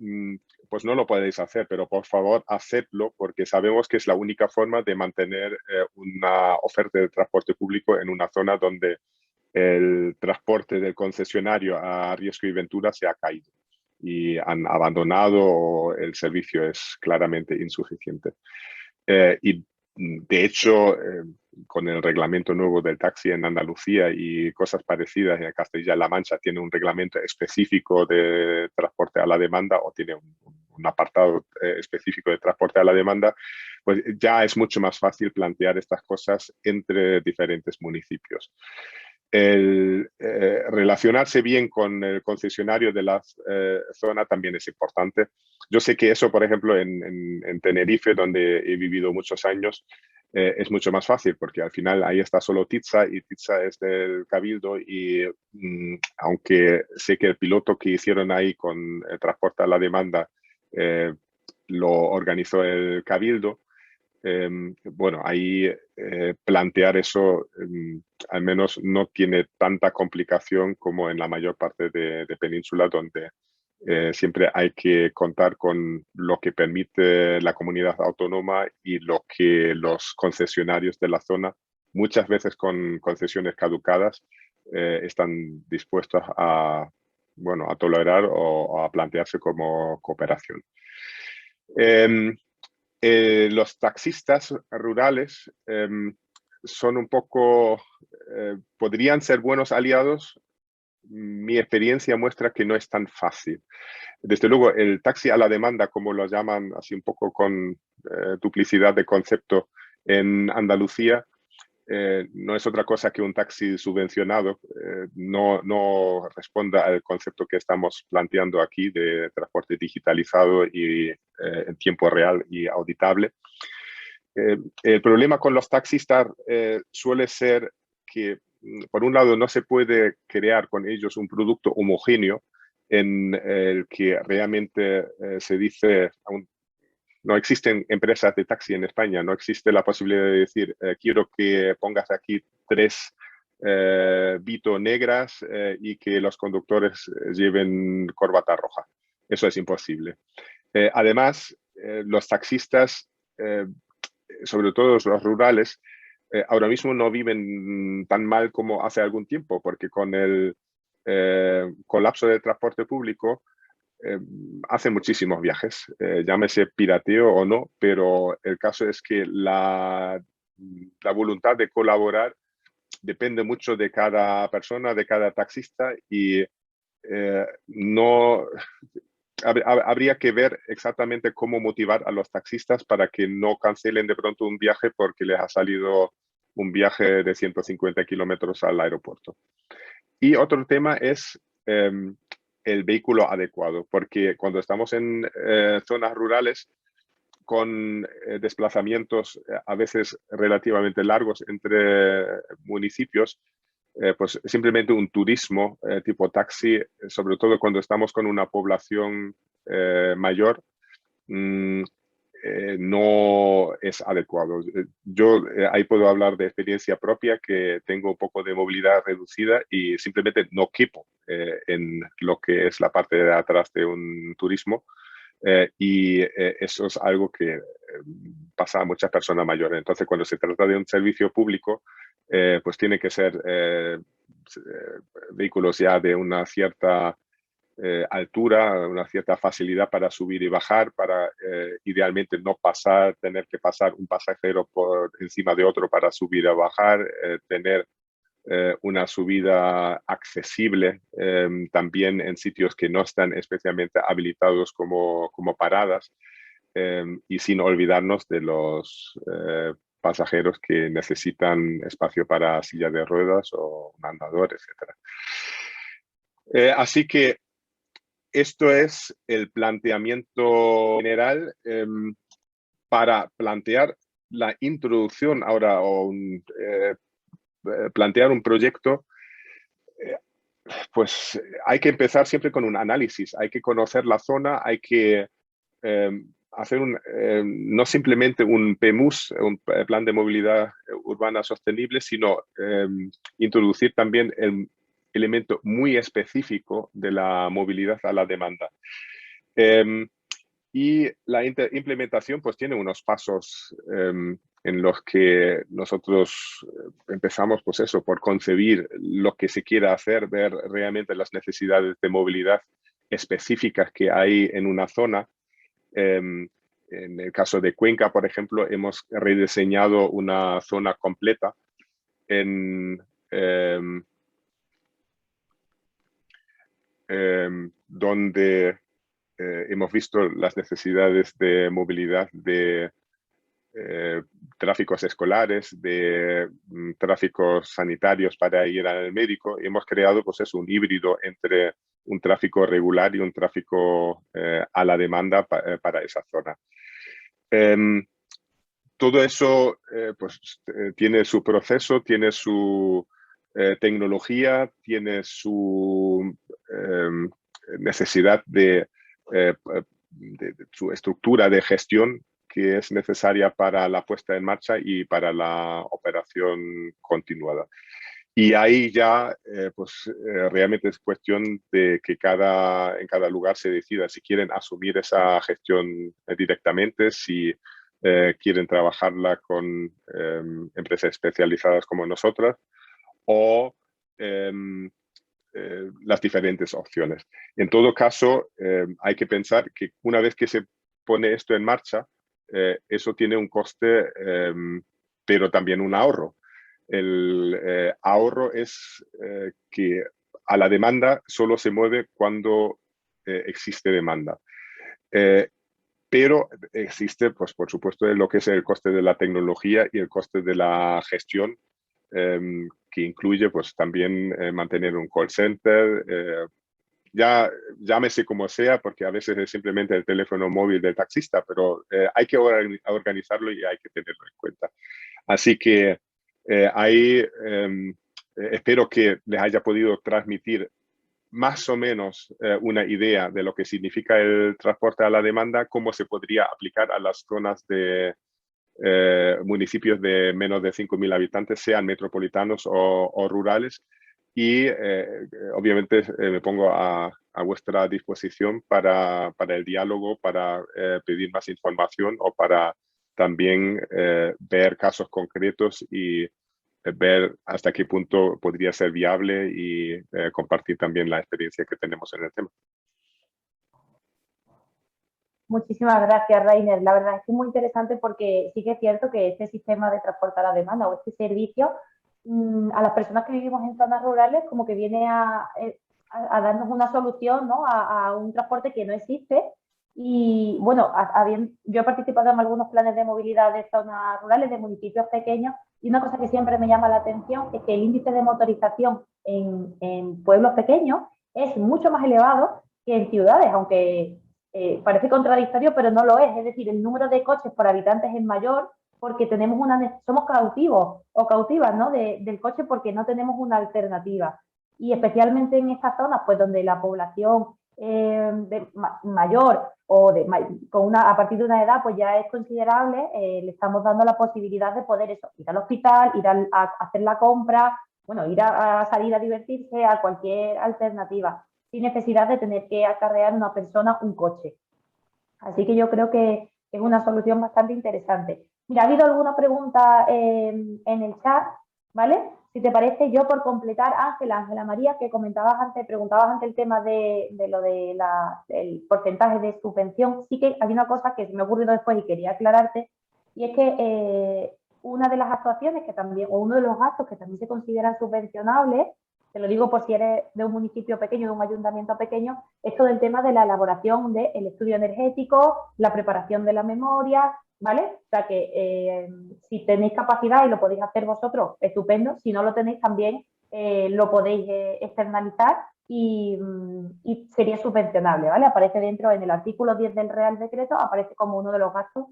pues no lo podéis hacer, pero por favor hacedlo porque sabemos que es la única forma de mantener una oferta de transporte público en una zona donde el transporte del concesionario a riesgo y ventura se ha caído y han abandonado o el servicio es claramente insuficiente. Y de hecho, con el reglamento nuevo del taxi en Andalucía y cosas parecidas, en Castilla-La Mancha tiene un reglamento específico de transporte a la demanda o tiene un apartado específico de transporte a la demanda, pues ya es mucho más fácil plantear estas cosas entre diferentes municipios. El relacionarse bien con el concesionario de la zona también es importante. Yo sé que eso, por ejemplo, en Tenerife, donde he vivido muchos años, es mucho más fácil porque al final ahí está solo Titsa y Titsa es del Cabildo y aunque sé que el piloto que hicieron ahí con el transporte a la demanda lo organizó el Cabildo, bueno, ahí plantear eso al menos no tiene tanta complicación como en la mayor parte de Península, donde siempre hay que contar con lo que permite la comunidad autónoma y lo que los concesionarios de la zona, muchas veces con concesiones caducadas, están dispuestos a, bueno, a tolerar o a plantearse como cooperación. Los taxistas rurales son un poco, podrían ser buenos aliados. Mi experiencia muestra que no es tan fácil. Desde luego, el taxi a la demanda, como lo llaman así un poco con duplicidad de concepto en Andalucía, no es otra cosa que un taxi subvencionado. No responde al concepto que estamos planteando aquí de transporte digitalizado y en tiempo real y auditable. El problema con los taxistas suele ser que, por un lado, no se puede crear con ellos un producto homogéneo en el que realmente se dice, no existen empresas de taxi en España, no existe la posibilidad de decir, quiero que pongas aquí 3 Vito negras y que los conductores lleven corbata roja. Eso es imposible. Además, los taxistas, sobre todo los rurales, ahora mismo no viven tan mal como hace algún tiempo, porque con el colapso del transporte público, hace muchísimos viajes, llámese pirateo o no, pero el caso es que la voluntad de colaborar depende mucho de cada persona, de cada taxista y no habría que ver exactamente cómo motivar a los taxistas para que no cancelen de pronto un viaje porque les ha salido un viaje de 150 kilómetros al aeropuerto. Y otro tema es el vehículo adecuado, porque cuando estamos en zonas rurales con desplazamientos a veces relativamente largos entre municipios, pues simplemente un turismo tipo taxi, sobre todo cuando estamos con una población mayor, no es adecuado. Yo ahí puedo hablar de experiencia propia, que tengo un poco de movilidad reducida y simplemente no quepo en lo que es la parte de atrás de un turismo. Y eso es algo que pasa a muchas personas mayores. Entonces, cuando se trata de un servicio público, pues tiene que ser vehículos ya de una cierta altura, una cierta facilidad para subir y bajar, para idealmente no tener que pasar un pasajero por encima de otro para subir o bajar, tener una subida accesible también en sitios que no están especialmente habilitados como paradas, y sin olvidarnos de los pasajeros que necesitan espacio para silla de ruedas o un andador, etc. Así que esto es el planteamiento general para plantear la introducción ahora o plantear un proyecto. Pues hay que empezar siempre con un análisis, hay que conocer la zona, hay que hacer no simplemente un PMUS, un plan de movilidad urbana sostenible, sino introducir también el elemento muy específico de la movilidad a la demanda. Y la implementación pues tiene unos pasos en los que nosotros empezamos pues eso, por concebir lo que se quiera hacer, ver realmente las necesidades de movilidad específicas que hay en una zona. En el caso de Cuenca, por ejemplo, hemos rediseñado una zona completa donde hemos visto las necesidades de movilidad de tráficos escolares, de tráficos sanitarios para ir al médico. Y hemos creado pues eso, un híbrido entre un tráfico regular y un tráfico a la demanda para esa zona. Todo eso pues, tiene su proceso, tiene su tecnología, tiene su necesidad de su estructura de gestión que es necesaria para la puesta en marcha y para la operación continuada. Y ahí ya pues, realmente es cuestión de que en cada lugar se decida si quieren asumir esa gestión directamente, si quieren trabajarla con empresas especializadas como nosotras o las diferentes opciones. En todo caso, hay que pensar que una vez que se pone esto en marcha, eso tiene un coste, pero también un ahorro. El ahorro es que a la demanda solo se mueve cuando existe demanda. Pero existe, pues, por supuesto, lo que es el coste de la tecnología y el coste de la gestión, que incluye pues, también mantener un call center, ya llámese como sea, porque a veces es simplemente el teléfono móvil del taxista, pero hay que organizarlo y hay que tenerlo en cuenta. Así que ahí espero que les haya podido transmitir más o menos una idea de lo que significa el transporte a la demanda, cómo se podría aplicar a las zonas de municipios de menos de 5.000 habitantes, sean metropolitanos o rurales. Y obviamente me pongo a vuestra disposición para el diálogo, para pedir más información o para también ver casos concretos y ver hasta qué punto podría ser viable y compartir también la experiencia que tenemos en el tema. Muchísimas gracias, Rainer. La verdad es que es muy interesante porque sí que es cierto que este sistema de transporte a la demanda o este servicio a las personas que vivimos en zonas rurales como que viene a darnos una solución, ¿no? a un transporte que no existe. Y bueno, yo he participado en algunos planes de movilidad de zonas rurales, de municipios pequeños, y una cosa que siempre me llama la atención es que el índice de motorización en pueblos pequeños es mucho más elevado que en ciudades, aunque parece contradictorio, pero no lo es. Es decir, el número de coches por habitantes es mayor porque somos cautivos o cautivas, ¿no? del coche porque no tenemos una alternativa. Y especialmente en estas zonas, pues donde la población mayor o a partir de una edad pues ya es considerable, le estamos dando la posibilidad de poder ir al hospital, ir a hacer la compra, bueno, ir a salir a divertirse, a cualquier alternativa, sin necesidad de tener que acarrear una persona un coche. Así que yo creo que es una solución bastante interesante. Mira, ha habido alguna pregunta en el chat, ¿vale? Si te parece, yo por completar, Ángela María, que preguntabas antes el tema de lo del porcentaje de subvención, sí que hay una cosa que se me ha ocurrido después y quería aclararte, y es que una de las actuaciones que también, o uno de los gastos que también se consideran subvencionables, te lo digo por si eres de un municipio pequeño, de un ayuntamiento pequeño, es todo el tema de la elaboración del estudio energético, la preparación de la memoria, ¿vale? O sea que si tenéis capacidad y lo podéis hacer vosotros, estupendo. Si no lo tenéis también, lo podéis externalizar y sería subvencionable, ¿vale? Aparece dentro, en el artículo 10 del Real Decreto, aparece como uno de los gastos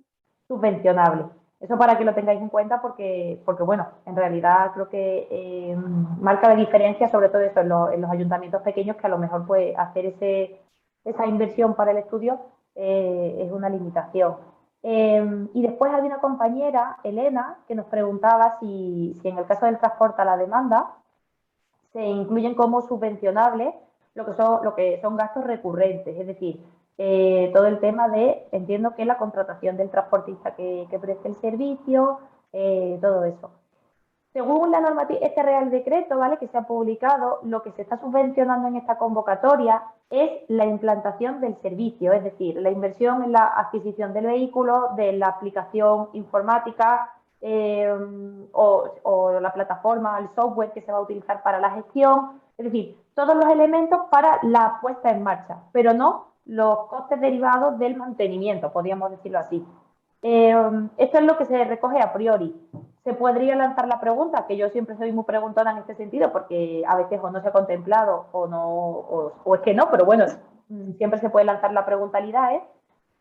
subvencionables. Eso para que lo tengáis en cuenta porque bueno, en realidad creo que marca la diferencia, sobre todo eso, en los ayuntamientos pequeños, que a lo mejor pues hacer esa inversión para el estudio es una limitación. Y después había una compañera, Elena, que nos preguntaba si en el caso del transporte a la demanda se incluyen como subvencionables lo que son gastos recurrentes, es decir, todo el tema de, entiendo que la contratación del transportista que preste el servicio, todo eso. Según la normativa, este Real Decreto, ¿vale?, que se ha publicado, lo que se está subvencionando en esta convocatoria es la implantación del servicio, es decir, la inversión en la adquisición del vehículo, de la aplicación informática o la plataforma, el software que se va a utilizar para la gestión, es decir, todos los elementos para la puesta en marcha, pero no los costes derivados del mantenimiento, podríamos decirlo así. Esto es lo que se recoge a priori. Se podría lanzar la pregunta, que yo siempre soy muy preguntona en este sentido, porque a veces o no se ha contemplado o no, o es que no, pero bueno, siempre se puede lanzar la preguntalidad, ¿eh?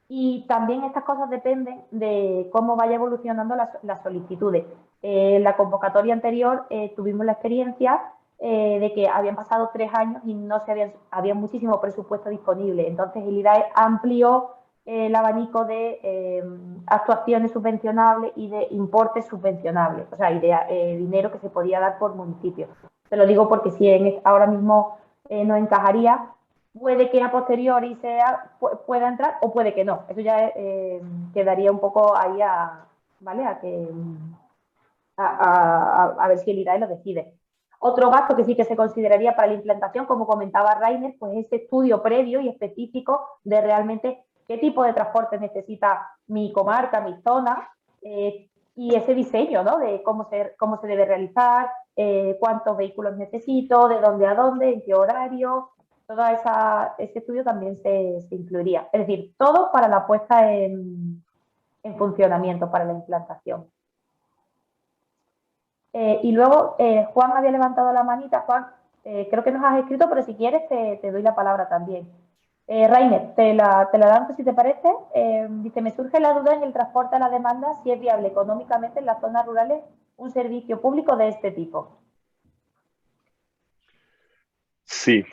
Y también estas cosas dependen de cómo vaya evolucionando las solicitudes. En la convocatoria anterior tuvimos la experiencia de que habían pasado 3 años y no había muchísimo presupuesto disponible. Entonces el IDAE amplió el abanico de actuaciones subvencionables y de importes subvencionables, o sea, y de dinero que se podía dar por municipio. Te lo digo porque si ahora mismo no encajaría, puede que a posteriori pueda entrar o puede que no. Eso ya quedaría un poco ahí ¿vale? A ver si el IDAE lo decide. Otro gasto que sí que se consideraría para la implantación, como comentaba Rainer, pues ese estudio previo y específico de realmente qué tipo de transporte necesita mi comarca, mi zona, y ese diseño, ¿no?, de cómo se debe realizar, cuántos vehículos necesito, de dónde a dónde, en qué horario. Todo ese estudio también se incluiría. Es decir, todo para la puesta en funcionamiento, para la implantación. Y luego Juan había levantado la manita. Juan, creo que nos has escrito, pero si quieres te doy la palabra también. Rainer, te la lanzo si te parece. Dice, me surge la duda en el transporte a la demanda si es viable económicamente en las zonas rurales un servicio público de este tipo. Sí,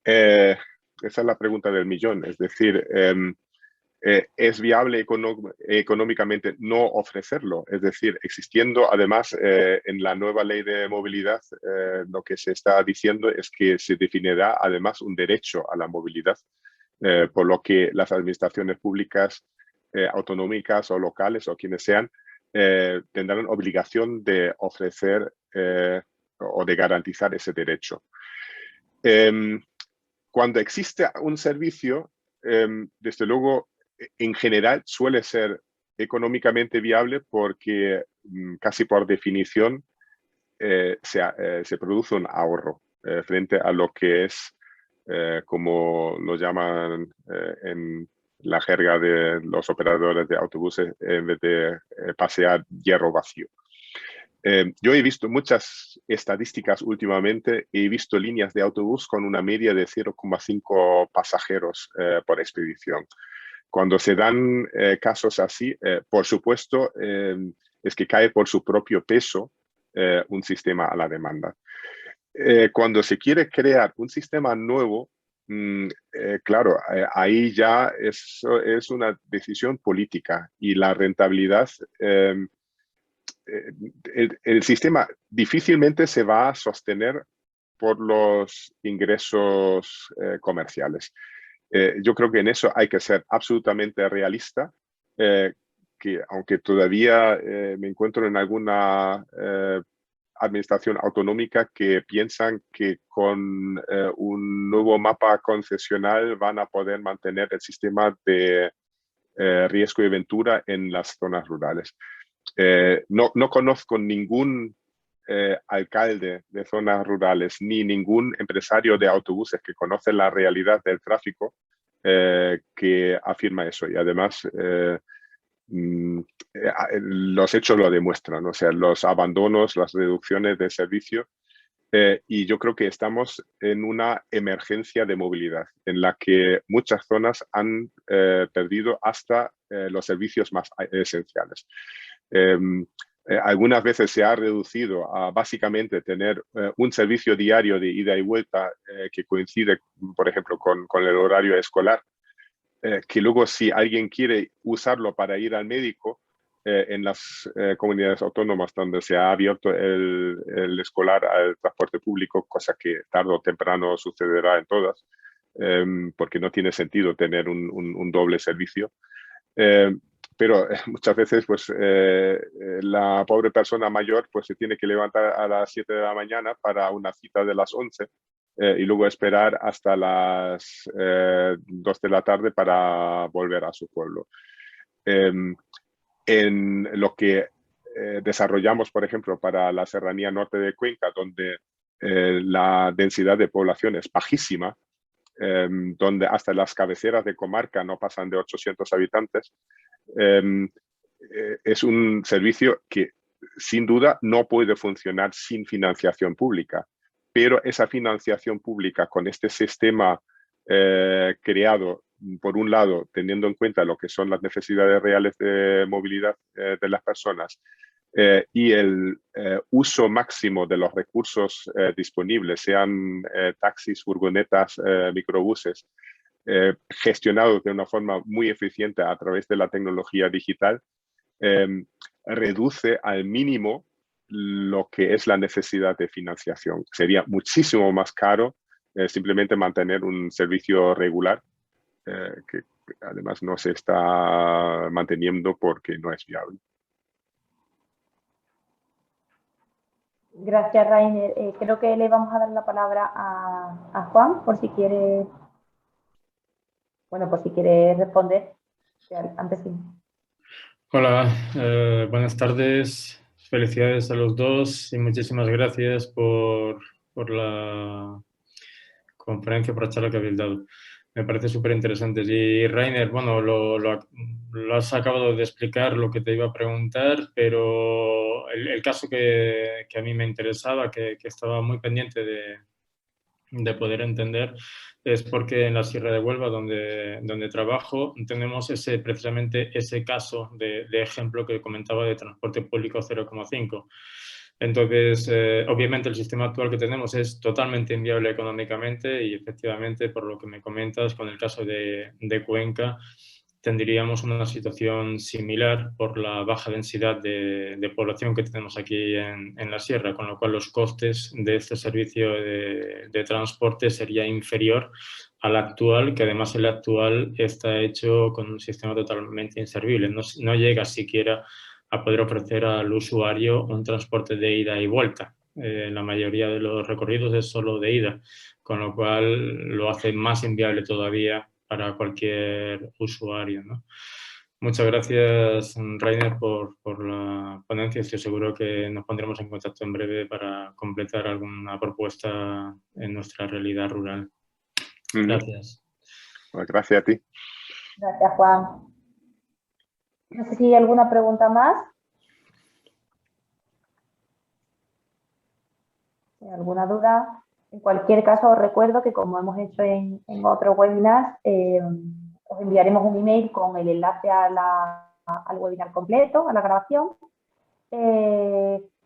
esa es la pregunta del millón. Es decir, ¿es viable económicamente no ofrecerlo? Es decir, existiendo además en la nueva ley de movilidad, lo que se está diciendo es que se definirá además un derecho a la movilidad, por lo que las administraciones públicas autonómicas o locales o quienes sean tendrán obligación de ofrecer o de garantizar ese derecho. Cuando existe un servicio, desde luego, en general suele ser económicamente viable porque casi por definición se produce un ahorro frente a lo que es, como lo llaman en la jerga de los operadores de autobuses, en vez de pasear hierro vacío. Yo he visto muchas estadísticas últimamente, he visto líneas de autobús con una media de 0,5 pasajeros por expedición. Cuando se dan casos así, por supuesto, es que cae por su propio peso un sistema a la demanda. Cuando se quiere crear un sistema nuevo, claro, ahí ya es una decisión política y la rentabilidad, el sistema difícilmente se va a sostener por los ingresos comerciales. Yo creo que en eso hay que ser absolutamente realista, que aunque todavía me encuentro en alguna administración autonómica que piensan que con un nuevo mapa concesional van a poder mantener el sistema de riesgo y ventura en las zonas rurales. No conozco ningún alcalde de zonas rurales ni ningún empresario de autobuses que conoce la realidad del tráfico que afirma eso. Y además los hechos lo demuestran, o sea, los abandonos, las reducciones de servicio. Y yo creo que estamos en una emergencia de movilidad en la que muchas zonas han perdido hasta los servicios más esenciales. Algunas veces se ha reducido a básicamente tener un servicio diario de ida y vuelta que coincide, por ejemplo, con el horario escolar, que luego si alguien quiere usarlo para ir al médico, en las comunidades autónomas donde se ha abierto el escolar al transporte público, cosa que tarde o temprano sucederá en todas, porque no tiene sentido tener un doble servicio. Pero muchas veces pues, la pobre persona mayor pues, se tiene que levantar a las 7 de la mañana para una cita de las 11 y luego esperar hasta las 2 de la tarde para volver a su pueblo. En lo que desarrollamos, por ejemplo, para la serranía norte de Cuenca, donde la densidad de población es bajísima, donde hasta las cabeceras de comarca no pasan de 800 habitantes, es un servicio que sin duda no puede funcionar sin financiación pública, pero esa financiación pública con este sistema creado, por un lado, teniendo en cuenta lo que son las necesidades reales de movilidad de las personas y el uso máximo de los recursos disponibles, sean taxis, furgonetas, microbuses, gestionados de una forma muy eficiente a través de la tecnología digital, reduce al mínimo lo que es la necesidad de financiación. Sería muchísimo más caro simplemente mantener un servicio regular que además no se está manteniendo porque no es viable. Gracias, Rainer. Creo que le vamos a dar la palabra a Juan, por si quiere, bueno, por si quiere responder. Antes sí. Hola, buenas tardes. Felicidades a los dos y muchísimas gracias por la conferencia, por la charla que habéis dado. Me parece súper interesante. Y Rainer, bueno, lo has acabado de explicar lo que te iba a preguntar, pero el caso que a mí me interesaba, que estaba muy pendiente de poder entender, es porque en la Sierra de Huelva, donde trabajo, tenemos precisamente ese caso de ejemplo que comentaba de transporte público 0,5. Entonces, obviamente el sistema actual que tenemos es totalmente inviable económicamente y efectivamente, por lo que me comentas, con el caso de Cuenca, tendríamos una situación similar por la baja densidad de población que tenemos aquí en la sierra, con lo cual los costes de este servicio de transporte sería inferior al actual, que además el actual está hecho con un sistema totalmente inservible. No llega siquiera a poder ofrecer al usuario un transporte de ida y vuelta. La mayoría de los recorridos es solo de ida, con lo cual lo hace más inviable todavía para cualquier usuario, ¿no? Muchas gracias, Rainer, por la ponencia. Estoy seguro que nos pondremos en contacto en breve para completar alguna propuesta en nuestra realidad rural. Gracias. Pues gracias a ti. Gracias, Juan. No sé si hay alguna pregunta más. ¿Alguna duda? En cualquier caso, os recuerdo que como hemos hecho en otros webinars, os enviaremos un email con el enlace al webinar completo, a la grabación.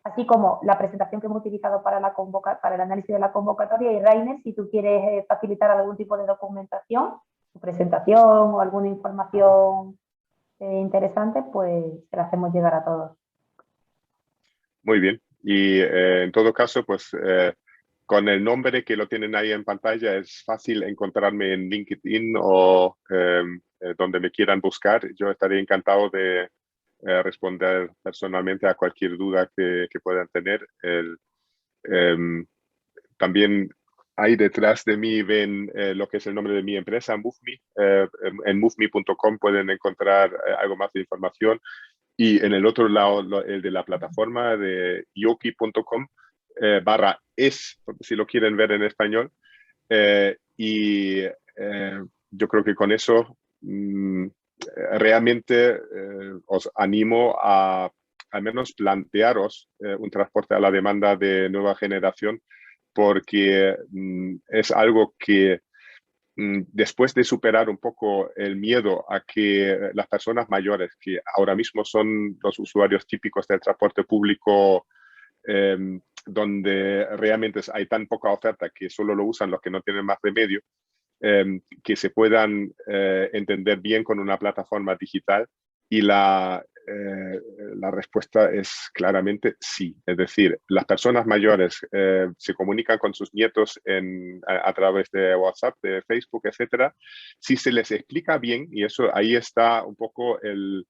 así como la presentación que hemos utilizado para el análisis de la convocatoria. Y Rainer, si tú quieres facilitar algún tipo de documentación, su presentación o alguna información interesante, pues se la hacemos llegar a todos. Muy bien. Y en todo caso, pues con el nombre que lo tienen ahí en pantalla es fácil encontrarme en LinkedIn o donde me quieran buscar. Yo estaré encantado de responder personalmente a cualquier duda que puedan tener. También ahí detrás de mí ven lo que es el nombre de mi empresa, MoveMe. En moveme.com pueden encontrar algo más de información. Y en el otro lado, el de la plataforma de yoki.com /es, si lo quieren ver en español. Yo creo que con eso realmente os animo a al menos plantearos un transporte a la demanda de nueva generación, porque es algo que después de superar un poco el miedo a que las personas mayores, que ahora mismo son los usuarios típicos del transporte público, donde realmente hay tan poca oferta que solo lo usan los que no tienen más remedio, que se puedan entender bien con una plataforma digital. Y la respuesta es claramente sí. Es decir, las personas mayores se comunican con sus nietos a través de WhatsApp, de Facebook, etcétera. Si se les explica bien, y eso ahí está un poco el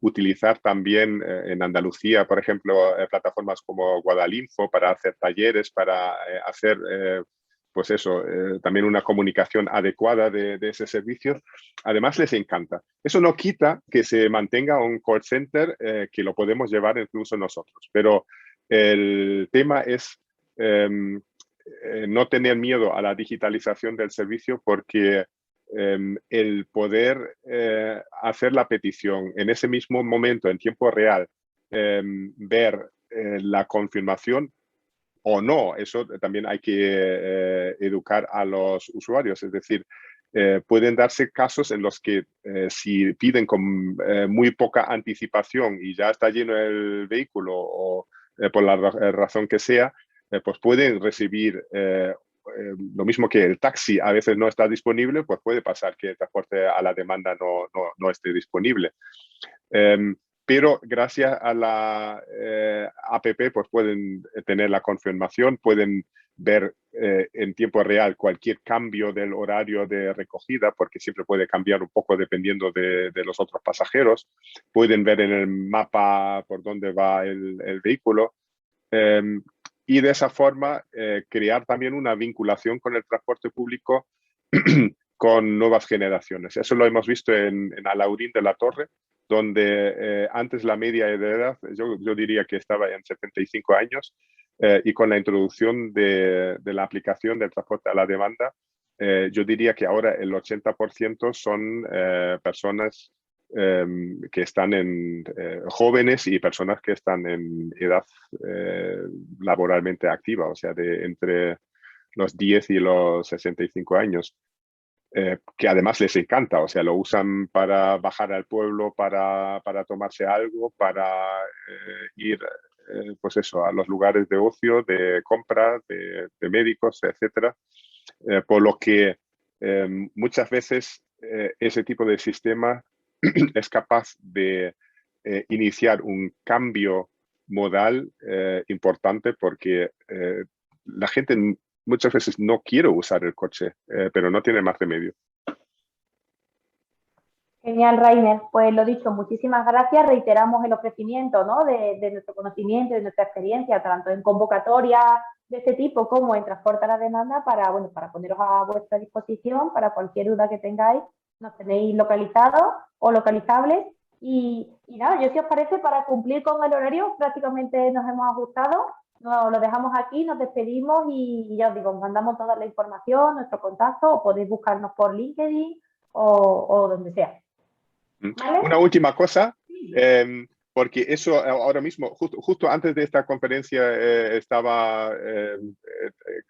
utilizar también en Andalucía, por ejemplo, plataformas como Guadalinfo para hacer talleres, para hacer pues eso, también una comunicación adecuada de ese servicio. Además, les encanta. Eso no quita que se mantenga un call center que lo podemos llevar incluso nosotros. Pero el tema es no tener miedo a la digitalización del servicio, porque el poder hacer la petición en ese mismo momento, en tiempo real, ver la confirmación o no, eso también hay que educar a los usuarios. Es decir, pueden darse casos en los que si piden con muy poca anticipación y ya está lleno el vehículo o por la razón que sea, pues pueden recibir lo mismo que el taxi a veces no está disponible, pues puede pasar que el transporte a la demanda no esté disponible. Pero gracias a la app pues pueden tener la confirmación, pueden ver en tiempo real cualquier cambio del horario de recogida, porque siempre puede cambiar un poco dependiendo de los otros pasajeros. Pueden ver en el mapa por dónde va el vehículo. Y de esa forma crear también una vinculación con el transporte público con nuevas generaciones. Eso lo hemos visto en Alhaurín de la Torre, donde antes la media de edad, yo diría que estaba en 75 años, y con la introducción de la aplicación del transporte a la demanda, yo diría que ahora el 80% son personas que están jóvenes y personas que están en edad laboralmente activa, o sea, entre los 10 y los 65 años. Que además les encanta, o sea, lo usan para bajar al pueblo, para tomarse algo, para ir, pues eso, a los lugares de ocio, de compra, de médicos, etcétera. Por lo que muchas veces ese tipo de sistema es capaz de iniciar un cambio modal importante, porque la gente muchas veces no quiere usar el coche, pero no tiene más remedio. Genial, Rainer. Pues lo dicho, muchísimas gracias. Reiteramos el ofrecimiento, ¿no?, de nuestro conocimiento y de nuestra experiencia, tanto en convocatorias de este tipo como en transporte a la demanda, para poneros a vuestra disposición para cualquier duda que tengáis. Nos tenéis localizados o localizables. Y nada, yo, si os parece, para cumplir con el horario, prácticamente nos hemos ajustado. Lo dejamos aquí, nos despedimos y ya os digo, os mandamos toda la información, nuestro contacto, o podéis buscarnos por LinkedIn o donde sea. ¿Vale? Una última cosa, porque eso ahora mismo, justo antes de esta conferencia, estaba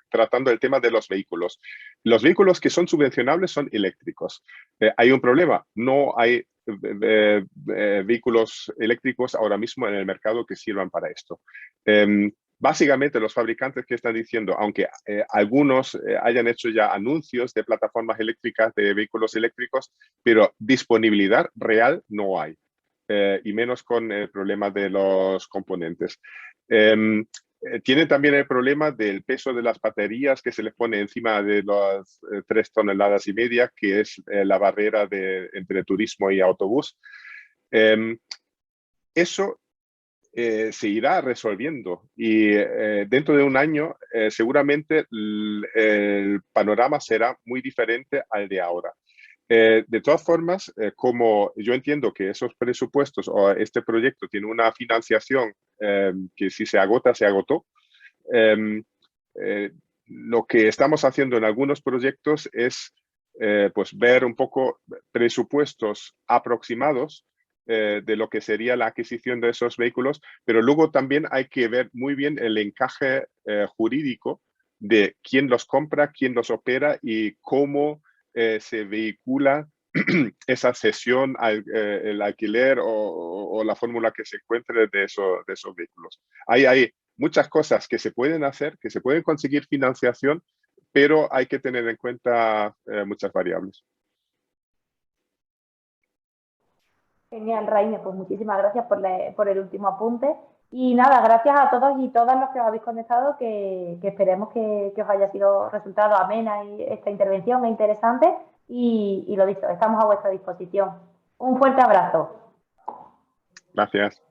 tratando el tema de los vehículos. Los vehículos que son subvencionables son eléctricos. Hay un problema, no hay vehículos eléctricos ahora mismo en el mercado que sirvan para esto. Básicamente, los fabricantes que están diciendo, aunque algunos hayan hecho ya anuncios de plataformas eléctricas, de vehículos eléctricos, pero disponibilidad real no hay, y menos con el problema de los componentes. Tienen también el problema del peso de las baterías que se les pone encima de las 3,5 toneladas, que es la barrera entre turismo y autobús. Eso se irá resolviendo y dentro de un año seguramente el panorama será muy diferente al de ahora. De todas formas, como yo entiendo que esos presupuestos o este proyecto tiene una financiación que si se agota, se agotó, lo que estamos haciendo en algunos proyectos es pues ver un poco presupuestos aproximados de lo que sería la adquisición de esos vehículos, pero luego también hay que ver muy bien el encaje jurídico de quién los compra, quién los opera y cómo se vehicula esa cesión, el alquiler o la fórmula que se encuentre de esos vehículos. Hay muchas cosas que se pueden hacer, que se pueden conseguir financiación, pero hay que tener en cuenta muchas variables. Genial, Rainer, pues muchísimas gracias por el último apunte. Y nada, gracias a todos y todas los que os habéis conectado, que esperemos que os haya sido resultado amena y esta intervención es interesante. Y lo dicho, estamos a vuestra disposición. Un fuerte abrazo. Gracias.